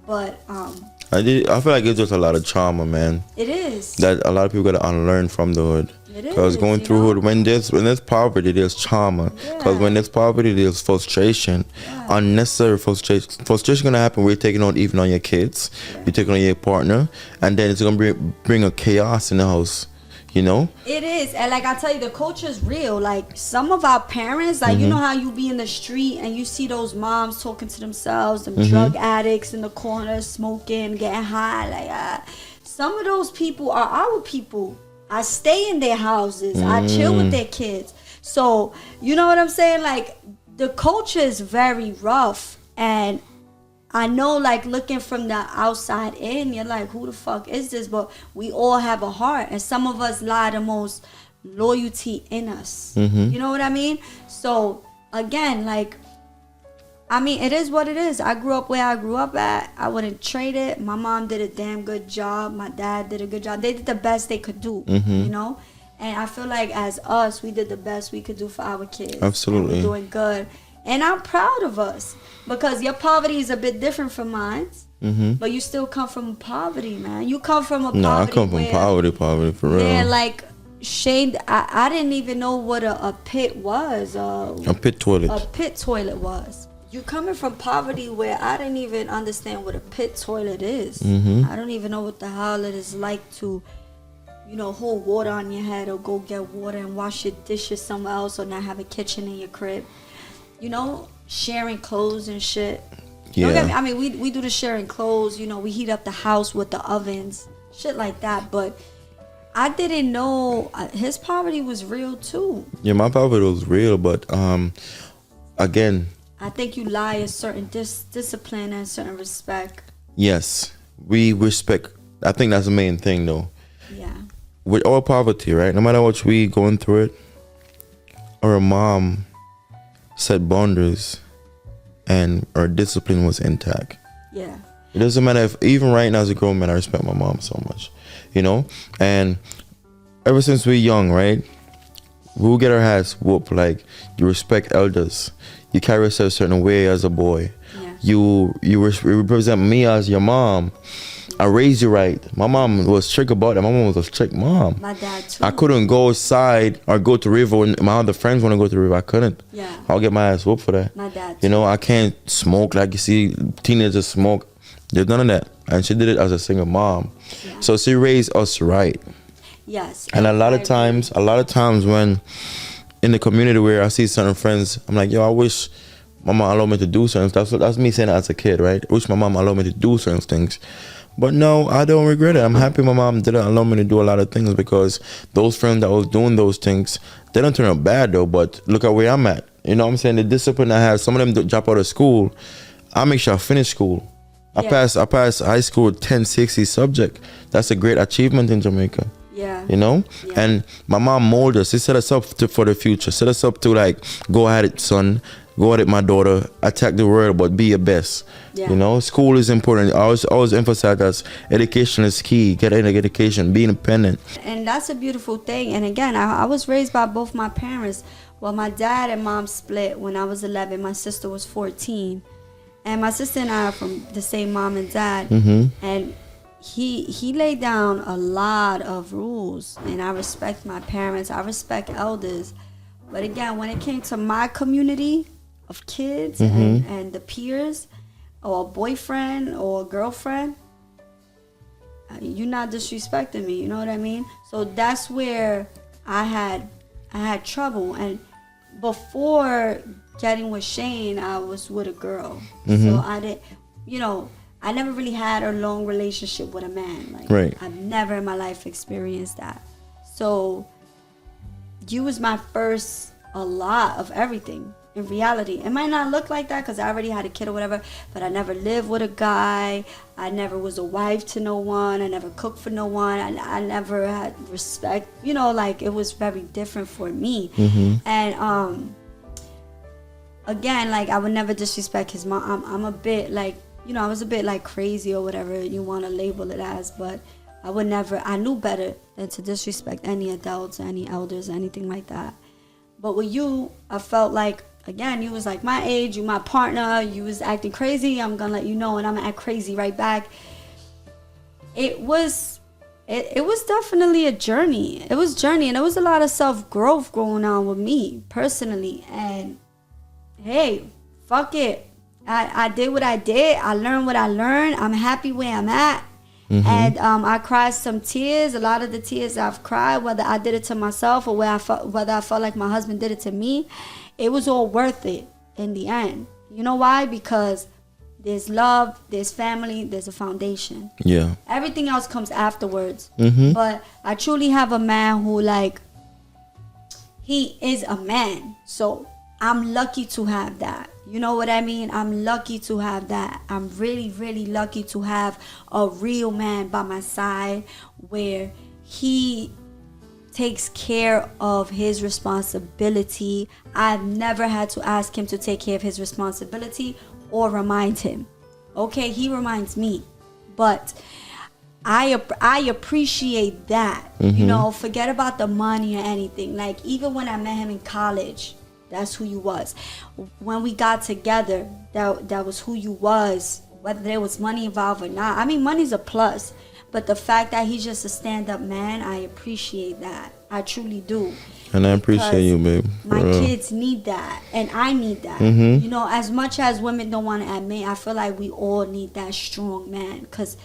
But I feel like it's just a lot of trauma, man. It is. That a lot of people got to unlearn from the hood. It is. Because going through hood, when there's poverty, there's trauma. Because when there's poverty, there's frustration. Unnecessary frustration. Frustration going to happen where you're taking on even on your kids. You're taking on your partner. And then it's going to bring a chaos in the house. You know? It is. And like I tell you, the culture is real. Like, some of our parents, like, you know how you be in the street and you see those moms talking to themselves, them drug addicts in the corner, smoking, getting high. Like, some of those people are our people. I stay in their houses. I chill with their kids. So, you know what I'm saying? Like, the culture is very rough. And I know, like, looking from the outside in, you're like, who the fuck is this? But we all have a heart. And some of us lie the most loyalty in us. You know what I mean? So, again, like, I mean, it is what it is. I grew up where I grew up at. I wouldn't trade it. My mom did a damn good job. My dad did a good job. They did the best they could do, you know? And I feel like as us, we did the best we could do for our kids. Absolutely. And we're doing good. And I'm proud of us. Because your poverty is a bit different from mine. But you still come from poverty, man. You come from a poverty. No, I come from poverty for real. Yeah, like, Shane, I didn't even know what a pit was. A pit toilet. A pit toilet was. You coming from poverty where I didn't even understand what a pit toilet is. I don't even know what the hell it is like to, you know, hold water on your head or go get water and wash your dishes somewhere else or not have a kitchen in your crib. You know, sharing clothes and shit. Yeah. I mean, we do the sharing clothes. You know, we heat up the house with the ovens, shit like that. But I didn't know his poverty was real too. Yeah, my poverty was real, but again, I think you lie a certain discipline and certain respect. Yes, we respect. I think that's the main thing, though. Yeah. With all poverty, right? No matter what we going through it, our mom set boundaries, and our discipline was intact. Yeah. It doesn't matter if, even right now as a grown man, I respect my mom so much, you know? And ever since we're young, right? We'll get our hats whooped. Like, you respect elders. You carry yourself a certain way as a boy. Yeah. You represent me as your mom. I raised you right. My mom was strict about that. My mom was a strict mom. My dad too. I couldn't go outside or go to the river when my other friends want to go to the river. I couldn't. Yeah. I'll get my ass whooped for that. My dad too. You know, I can't smoke like you see teenagers smoke. There's none of that. And she did it as a single mom. Yeah. So she raised us right. Yes. And a lot of times when in the community where I see certain friends, I'm like, yo, I wish my mom allowed me to do certain stuff. So that's me saying that as a kid, right? I wish my mom allowed me to do certain things. But no, I don't regret it. I'm happy my mom didn't allow me to do a lot of things, because those friends that was doing those things, they don't turn out bad though, but look at where I'm at. You know what I'm saying? The discipline I have, some of them drop out of school. I make sure I finish school. I passed high school with 1060 subject. That's a great achievement in Jamaica. Yeah. You know? Yeah. And my mom molded us. She set us up for the future. Set us up to like, go at it, son. Go at it, my daughter. Attack the world, but be your best. Yeah. You know? School is important. I always emphasize that education is key. Get an education. Be independent. And that's a beautiful thing. And again, I was raised by both my parents. Well, my dad and mom split when I was 11. My sister was 14. And my sister and I are from the same mom and dad. Mm-hmm. And he laid down a lot of rules. And I respect my parents. I respect elders. But again, when it came to my community of kids and the peers, or a boyfriend or a girlfriend, you're not disrespecting me. You know what I mean? So that's where I had trouble. And before getting with Shane, I was with a girl. So I didn't, I never really had a long relationship with a man. Like, right. I've never in my life experienced that. So you was my first a lot of everything. In reality, it might not look like that because I already had a kid or whatever, but I never lived with a guy. I never was a wife to no one. I never cooked for no one. I never had respect. Like, it was very different for me. And again, like, I would never disrespect his mom. I'm a bit like, I was a bit like crazy or whatever you want to label it as, but I knew better than to disrespect any adults, any elders, anything like that. But with you, I felt like, again, you was like my age, you my partner, you was acting crazy, I'm gonna let you know, and I'm gonna act crazy right back. It was definitely a journey. It was journey, and there was a lot of self-growth going on with me personally. And hey, fuck it. I did what I did. I learned what I learned. I'm happy where I'm at. And I cried some tears. A lot of the tears I've cried, whether I did it to myself or whether I felt like my husband did it to me, it was all worth it in the end. You know why? Because there's love, there's family, there's a foundation. Yeah. Everything else comes afterwards. But I truly have a man who, like, he is a man. So I'm lucky to have that. You know what I mean? I'm lucky to have that. I'm really, really lucky to have a real man by my side where he takes care of his responsibility. I've never had to ask him to take care of his responsibility or remind him. Okay, he reminds me. But I appreciate that. Forget about the money or anything. Like, even when I met him in college, that's who you was. When we got together, that was who you was, whether there was money involved or not. I mean, money's a plus, but the fact that he's just a stand-up man, I appreciate that. I truly do. And I appreciate you, babe. My kids need that, and I need that. As much as women don't want to admit, I feel like we all need that strong man, because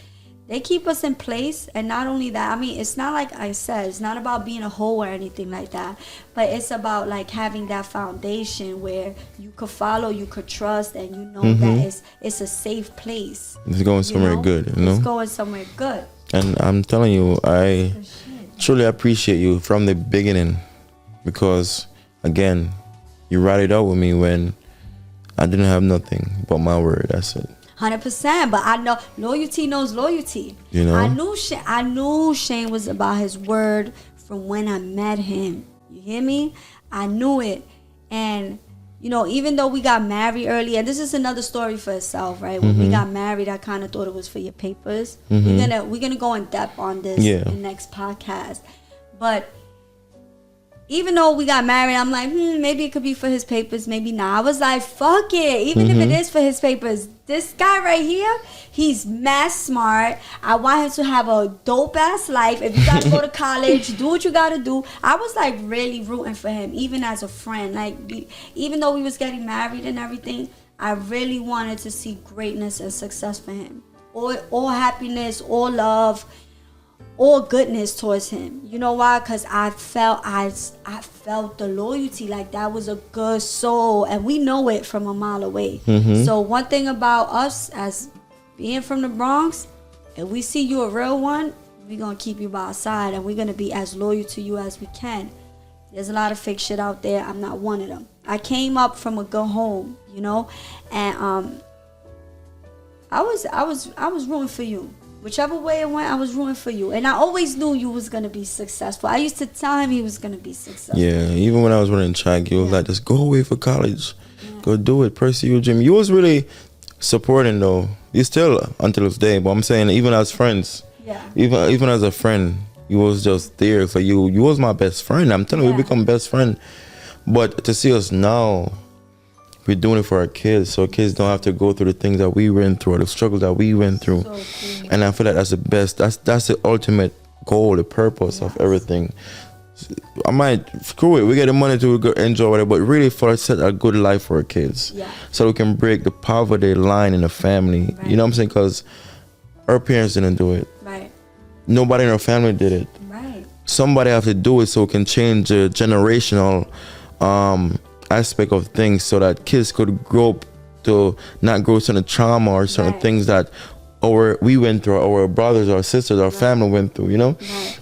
they keep us in place. And not only that, I mean, it's not like I said, it's not about being a hoe or anything like that, but it's about like having that foundation where you could follow, you could trust, and that it's a safe place. It's going somewhere good, It's going somewhere good. And I'm telling you, I truly appreciate you from the beginning, because again, you rallied out with me when I didn't have nothing but my word. That's it. 100%, but I know loyalty knows loyalty. I knew Shane was about his word from when I met him. You hear me? I knew it. And you know, even though we got married early, and this is another story for itself, right? When we got married, I kind of thought it was for your papers. We're gonna go in depth on this in the next podcast. But even though we got married, I'm like, maybe it could be for his papers, maybe not. I was like, fuck it. Even if it is for his papers, this guy right here, he's mad smart. I want him to have a dope ass life. If you gotta go to college, do what you gotta do. I was like really rooting for him, even as a friend. Like, even though we was getting married and everything, I really wanted to see greatness and success for him. All happiness, all love, all goodness towards him. You know why? Because I felt the loyalty. Like, that was a good soul, and we know it from a mile away. So one thing about us as being from the Bronx, if we see you a real one, we're gonna keep you by our side, and we're gonna be as loyal to you as we can. There's a lot of fake shit out there. I'm not one of them. I came up from a good home, you know, and I was rooting for you. Whichever way it went, I was rooting for you. And I always knew you was going to be successful. I used to tell him he was going to be successful. Yeah, even when I was running track, you was like, just go away for college. Go do it, pursue your dream. You was really supporting, though. You still, until this day. But I'm saying, even as friends, even as a friend, you was just there for you. You was my best friend. I'm telling you, we become best friend. But to see us now, we're doing it for our kids, so kids don't have to go through the things that we went through, or the struggles that we went through. So cool. And I feel like that's the best. That's the ultimate goal, the purpose of everything. I might screw it. We get the money to go enjoy whatever, but really for set a good life for our kids, so we can break the poverty line in the family. Right. You know what I'm saying? Because our parents didn't do it. Right. Nobody in our family did it. Right. Somebody have to do it so we can change the generational aspect of things, so that kids could grow up to not grow certain trauma or certain things that we went through, our brothers, our sisters, our family went through, you know.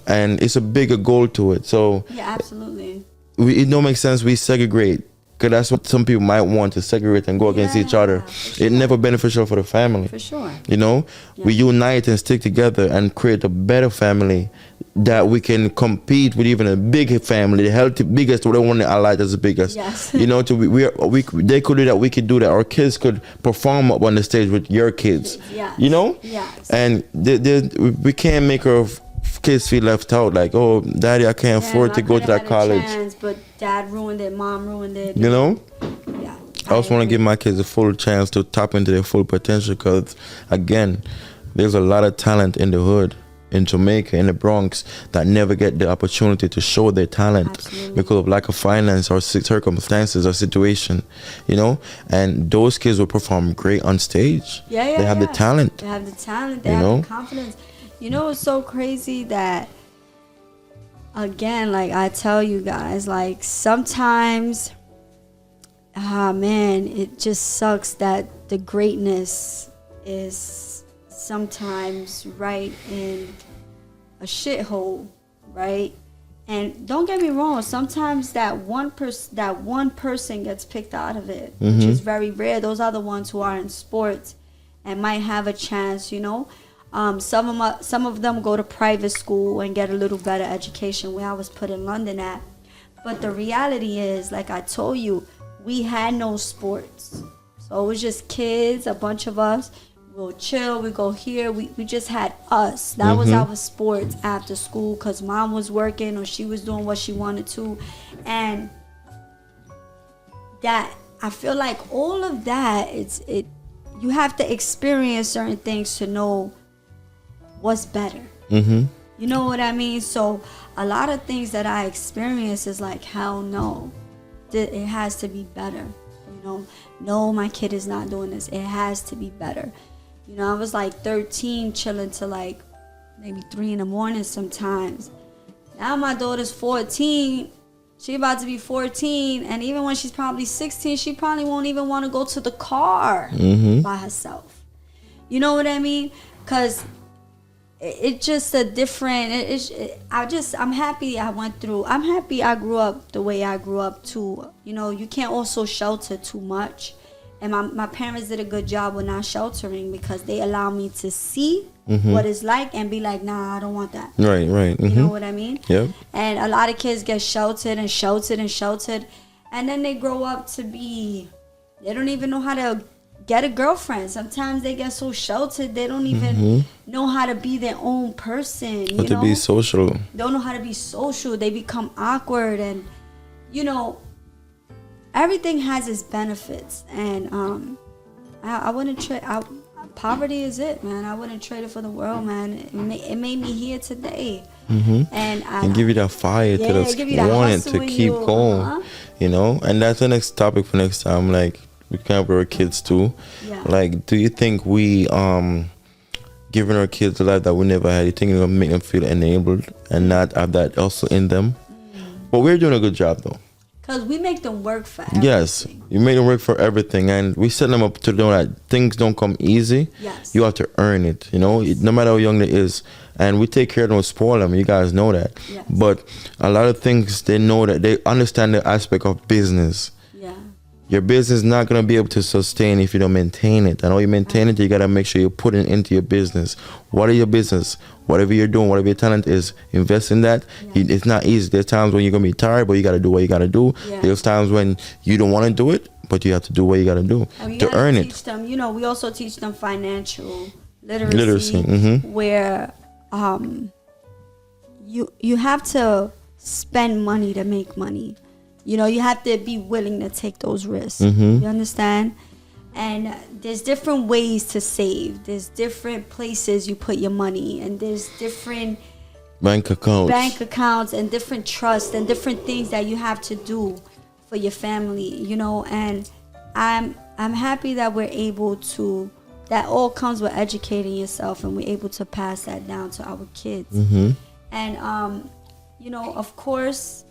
And it's a bigger goal to it. So absolutely, it don't make sense we segregate, because that's what some people might want, to segregate and go against each other. It's never beneficial for the family, for sure. You know, we unite and stick together and create a better family that we can compete with even a bigger family, the healthy, biggest, whatever one I like as the biggest. Yes. You know, they could do that, we could do that. Our kids could perform up on the stage with your kids. Yes. You know? Yes. And we can't make our kids feel left out, like, oh, daddy, I can't afford to go to that college. Chance, but dad ruined it, mom ruined it. You know? Yeah. I also want to give my kids a full chance to tap into their full potential, because, again, there's a lot of talent in the hood, in Jamaica, in the Bronx, that never get the opportunity to show their talent because of lack of finance or circumstances or situation, you know. And those kids will perform great on stage. They have the talent. They have the talent. They have the confidence. You know, it's so crazy that, again, like I tell you guys, like sometimes, man, it just sucks that the greatness is sometimes right in a shithole, right? And don't get me wrong, sometimes that one person gets picked out of it, which is very rare. Those are the ones who are in sports and might have a chance, you know. Some of them go to private school and get a little better education, where I was put in London at. But the reality is, like I told you, we had no sports. So it was just kids, a bunch of us. We'll chill, we go here. We just had us. That was our sports after school, because mom was working or she was doing what she wanted to. And that, I feel like all of that, you have to experience certain things to know what's better. You know what I mean? So a lot of things that I experience is like, hell no, it has to be better. You know, no, my kid is not doing this. It has to be better. You know, I was like 13, chilling till like maybe 3 in the morning sometimes. Now my daughter's 14. She about to be 14. And even when she's probably 16, she probably won't even want to go to the car by herself. You know what I mean? Because it's just a different, I'm happy I went through, I'm happy I grew up the way I grew up too. You know, you can't also shelter too much. And my parents did a good job with not sheltering, because they allow me to see what it's like and be like, nah, I don't want that. Right. You know what I mean? Yep. And a lot of kids get sheltered. and then they grow up to be, they don't even know how to get a girlfriend. Sometimes they get so sheltered they don't even know how to be their own person. You But to be social. Don't know how to be social. They become awkward, and everything has its benefits. And I wouldn't trade. Poverty is it, man. I wouldn't trade it for the world, man. It made me here today. And give you that fire to want it to keep going, and that's the next topic for next time. Like, we can have our kids too. Like, do you think we giving our kids a life that we never had, you think it's gonna make them feel enabled and not have that also in them? But we're doing a good job though, because we make them work for everything. Yes, you make them work for everything, and we set them up to know that things don't come easy. Yes, you have to earn it, no matter how young they is. And we take care of them, spoil them. You guys know that. Yes. But a lot of things, they know that they understand the aspect of business. Yeah. Your business is not going to be able to sustain if you don't maintain it. And how you maintain it, you got to make sure you put it into your business. What are your business? Whatever you're doing, whatever your talent is, invest in that. Yeah. It's not easy. There's times when you're going to be tired, but you got to do what you got to do. Yeah. There's times when you don't want to do it, but you have to do what you got to do to earn it. Them, we also teach them financial literacy. Where you have to spend money to make money. You have to be willing to take those risks. You understand? And there's different ways to save. There's different places you put your money, and there's different bank accounts and different trusts and different things that you have to do for your family. And I'm happy that we're able to. That all comes with educating yourself, and we're able to pass that down to our kids. And of course,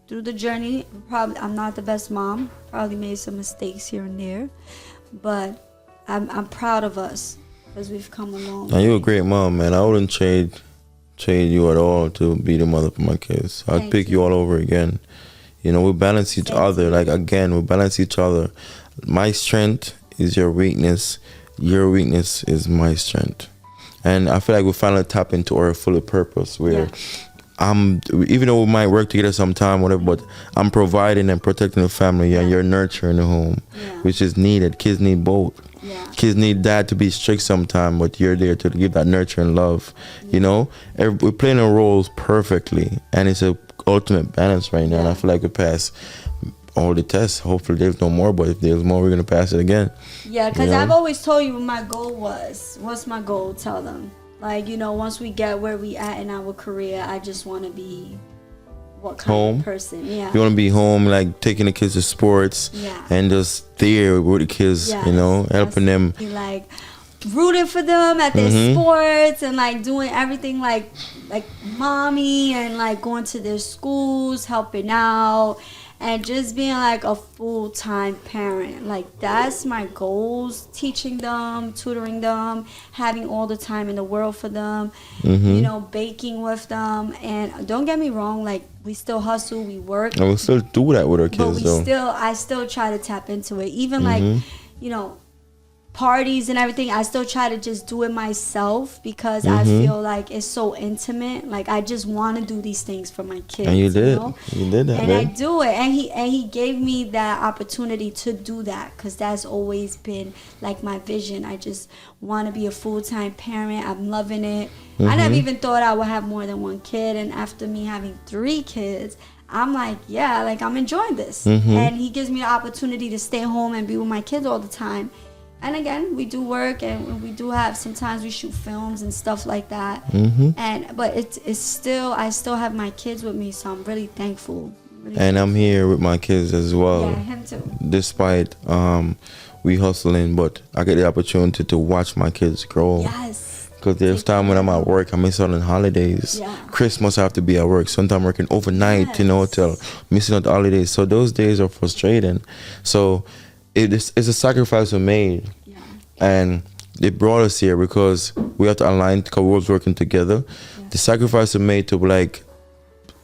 through the journey, I'm not the best mom. Probably made some mistakes here and there, but I'm proud of us because we've come a long way. And you're a great mom, man. I wouldn't trade you at all to be the mother for my kids. I'd pick you all over again. We balance each other. Like, again, we balance each other. My strength is your weakness. Your weakness is my strength. And I feel like we finally tap into our full purpose where even though we might work together sometime, whatever, but I'm providing and protecting the family, and you're nurturing the home, which is needed. Kids need both. Kids need dad to be strict sometime, but you're there to give that nurture and love. We're playing our roles perfectly, and it's a ultimate balance right now. And I feel like we pass all the tests. Hopefully there's no more, but if there's more, we're gonna pass it again. Yeah, because I've always told you what my goal was. What's my goal? Tell them. Like, once we get where we at in our career, I just want to be what kind of person. Yeah, you want to be home, like taking the kids to sports, and just there with the kids, helping them, like rooting for them at their sports, and like doing everything like mommy, and like going to their schools, helping out, and just being like a full-time parent. Like, that's my goals. Teaching them, tutoring them, having all the time in the world for them, baking with them. And don't get me wrong, like, we still hustle, we work, and we still do that with our kids, but I still try to tap into it. Even like parties and everything, I still try to just do it myself because I feel like it's so intimate. Like, I just want to do these things for my kids. And you did. You did that, and man. I do it. And he gave me that opportunity to do that, because that's always been like my vision. I just want to be a full-time parent. I'm loving it. I never even thought I would have more than one kid, and after me having 3 kids, I'm like, I'm enjoying this. And he gives me the opportunity to stay home and be with my kids all the time. And again, we do work, and we do have, sometimes we shoot films and stuff like that. But it's still, I still have my kids with me, so I'm really thankful. And I'm here with my kids as well. Yeah, him too. Despite we hustling, but I get the opportunity to watch my kids grow. Yes. Because there's time when I'm at work, I miss out on holidays. Christmas I have to be at work. Sometimes working overnight, till missing out the holidays. So those days are frustrating. So it's a sacrifice we made, and it brought us here because we have to align, because we was working together. The sacrifice we made to like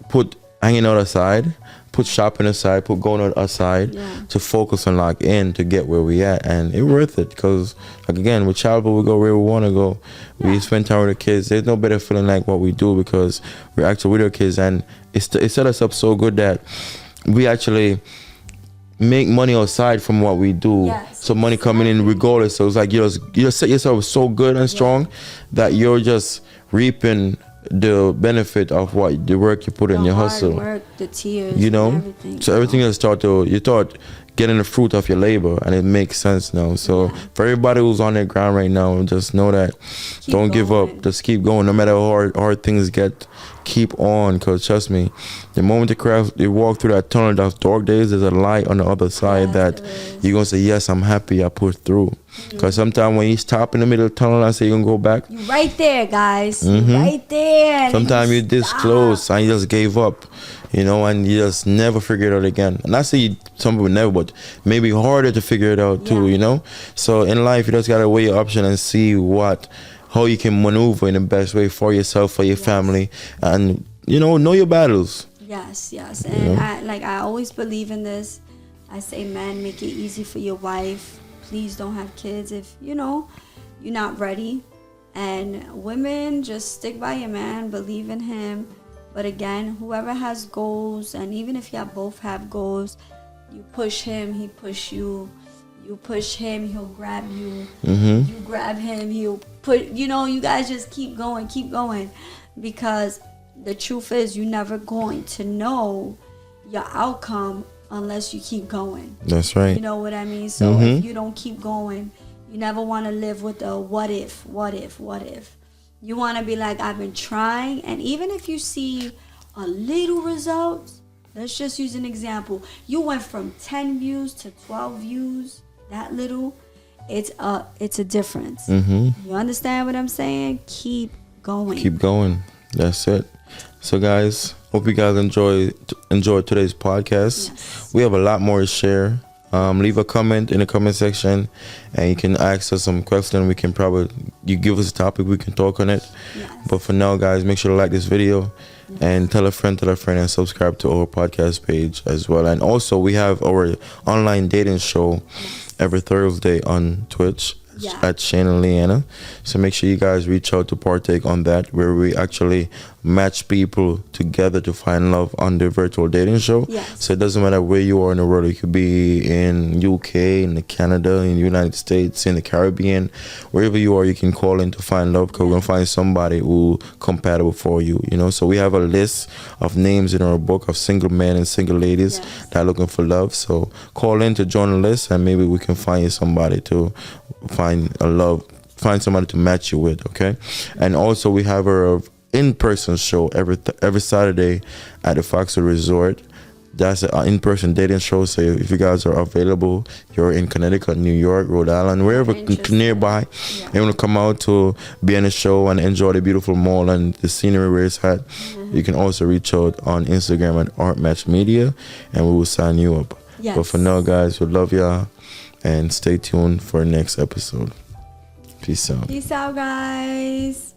put hanging out aside, put shopping aside, put going out aside, to focus and lock in to get where we at, and it's worth it because, like, again, with childhood we go where we want to go. We spend time with the kids. There's no better feeling like what we do because we're actually with our kids, and it set us up so good that we actually make money outside from what we do. Yes, So money coming in regardless. So it's like you just set yourself so good and strong that you're just reaping the benefit of what the work you put in your hard hustle. work, the tears, You know, and everything. so everything is you start getting the fruit of your labor, and it makes sense now. So for everybody who's on their ground right now, just know that don't give up. Just keep going, no matter how hard things get. Keep on, cause trust me, the moment you walk through that tunnel, those dark days, there's a light on the other side that you're gonna say, yes, I'm happy I pushed through. Cause sometimes when you stop in the middle of the tunnel and say you're gonna go back, you right there, guys. You right there. sometimes you're this close and you just gave up, you know, and you just never figure it out again. And I say some people never, but maybe harder to figure it out too, you know. So in life, you just gotta weigh your option and see how you can maneuver in the best way for yourself, for your family, and know your battles. Yes. And I always believe in this. I say, man, make it easy for your wife. Please don't have kids if you're not ready. And women, just stick by your man, believe in him. But again, whoever has goals, and even if you both have goals, you push him, he push you. You push him, he'll grab you. You grab him, he'll put, you guys just keep going. Because the truth is, you're never going to know your outcome unless you keep going. That's right. You know what I mean? So if you don't keep going, you never want to live with a what if. You want to be like, I've been trying. And even if you see a little result, let's just use an example. You went from 10 views to 12 views. That little, it's a difference. You understand what I'm saying? Keep going. That's it. So guys, hope you guys enjoyed today's podcast. Yes. We have a lot more to share. Leave a comment in the comment section, and you can ask us some questions. We can you give us a topic, we can talk on it. Yes. But for now, guys, make sure to like this video and tell a friend, and subscribe to our podcast page as well. And also, we have our online dating show every Thursday on Twitch at Shane and Leanna. So make sure you guys reach out to partake on that, where we actually match people together to find love on the virtual dating show. So it doesn't matter where you are in the world. You could be in UK, in Canada, in the United States, in the Caribbean, wherever you are, you can call in to find love, because we're gonna find somebody who compatible for you. So we have a list of names in our book of single men and single ladies that are looking for love. So call in to join the list, and maybe we can find you somebody to find somebody to match you with. Okay. And also we have our in-person show every Saturday at the Foxwood Resort. That's an in-person dating show. So if you guys are available, you're in Connecticut, New York, Rhode Island, wherever nearby, you want to come out to be on the show and enjoy the beautiful mall and the scenery where it's at, you can also reach out on Instagram at Art Match Media, and we will sign you up. But for now, guys, we love y'all, and stay tuned for the next episode. Peace out. Peace out, guys.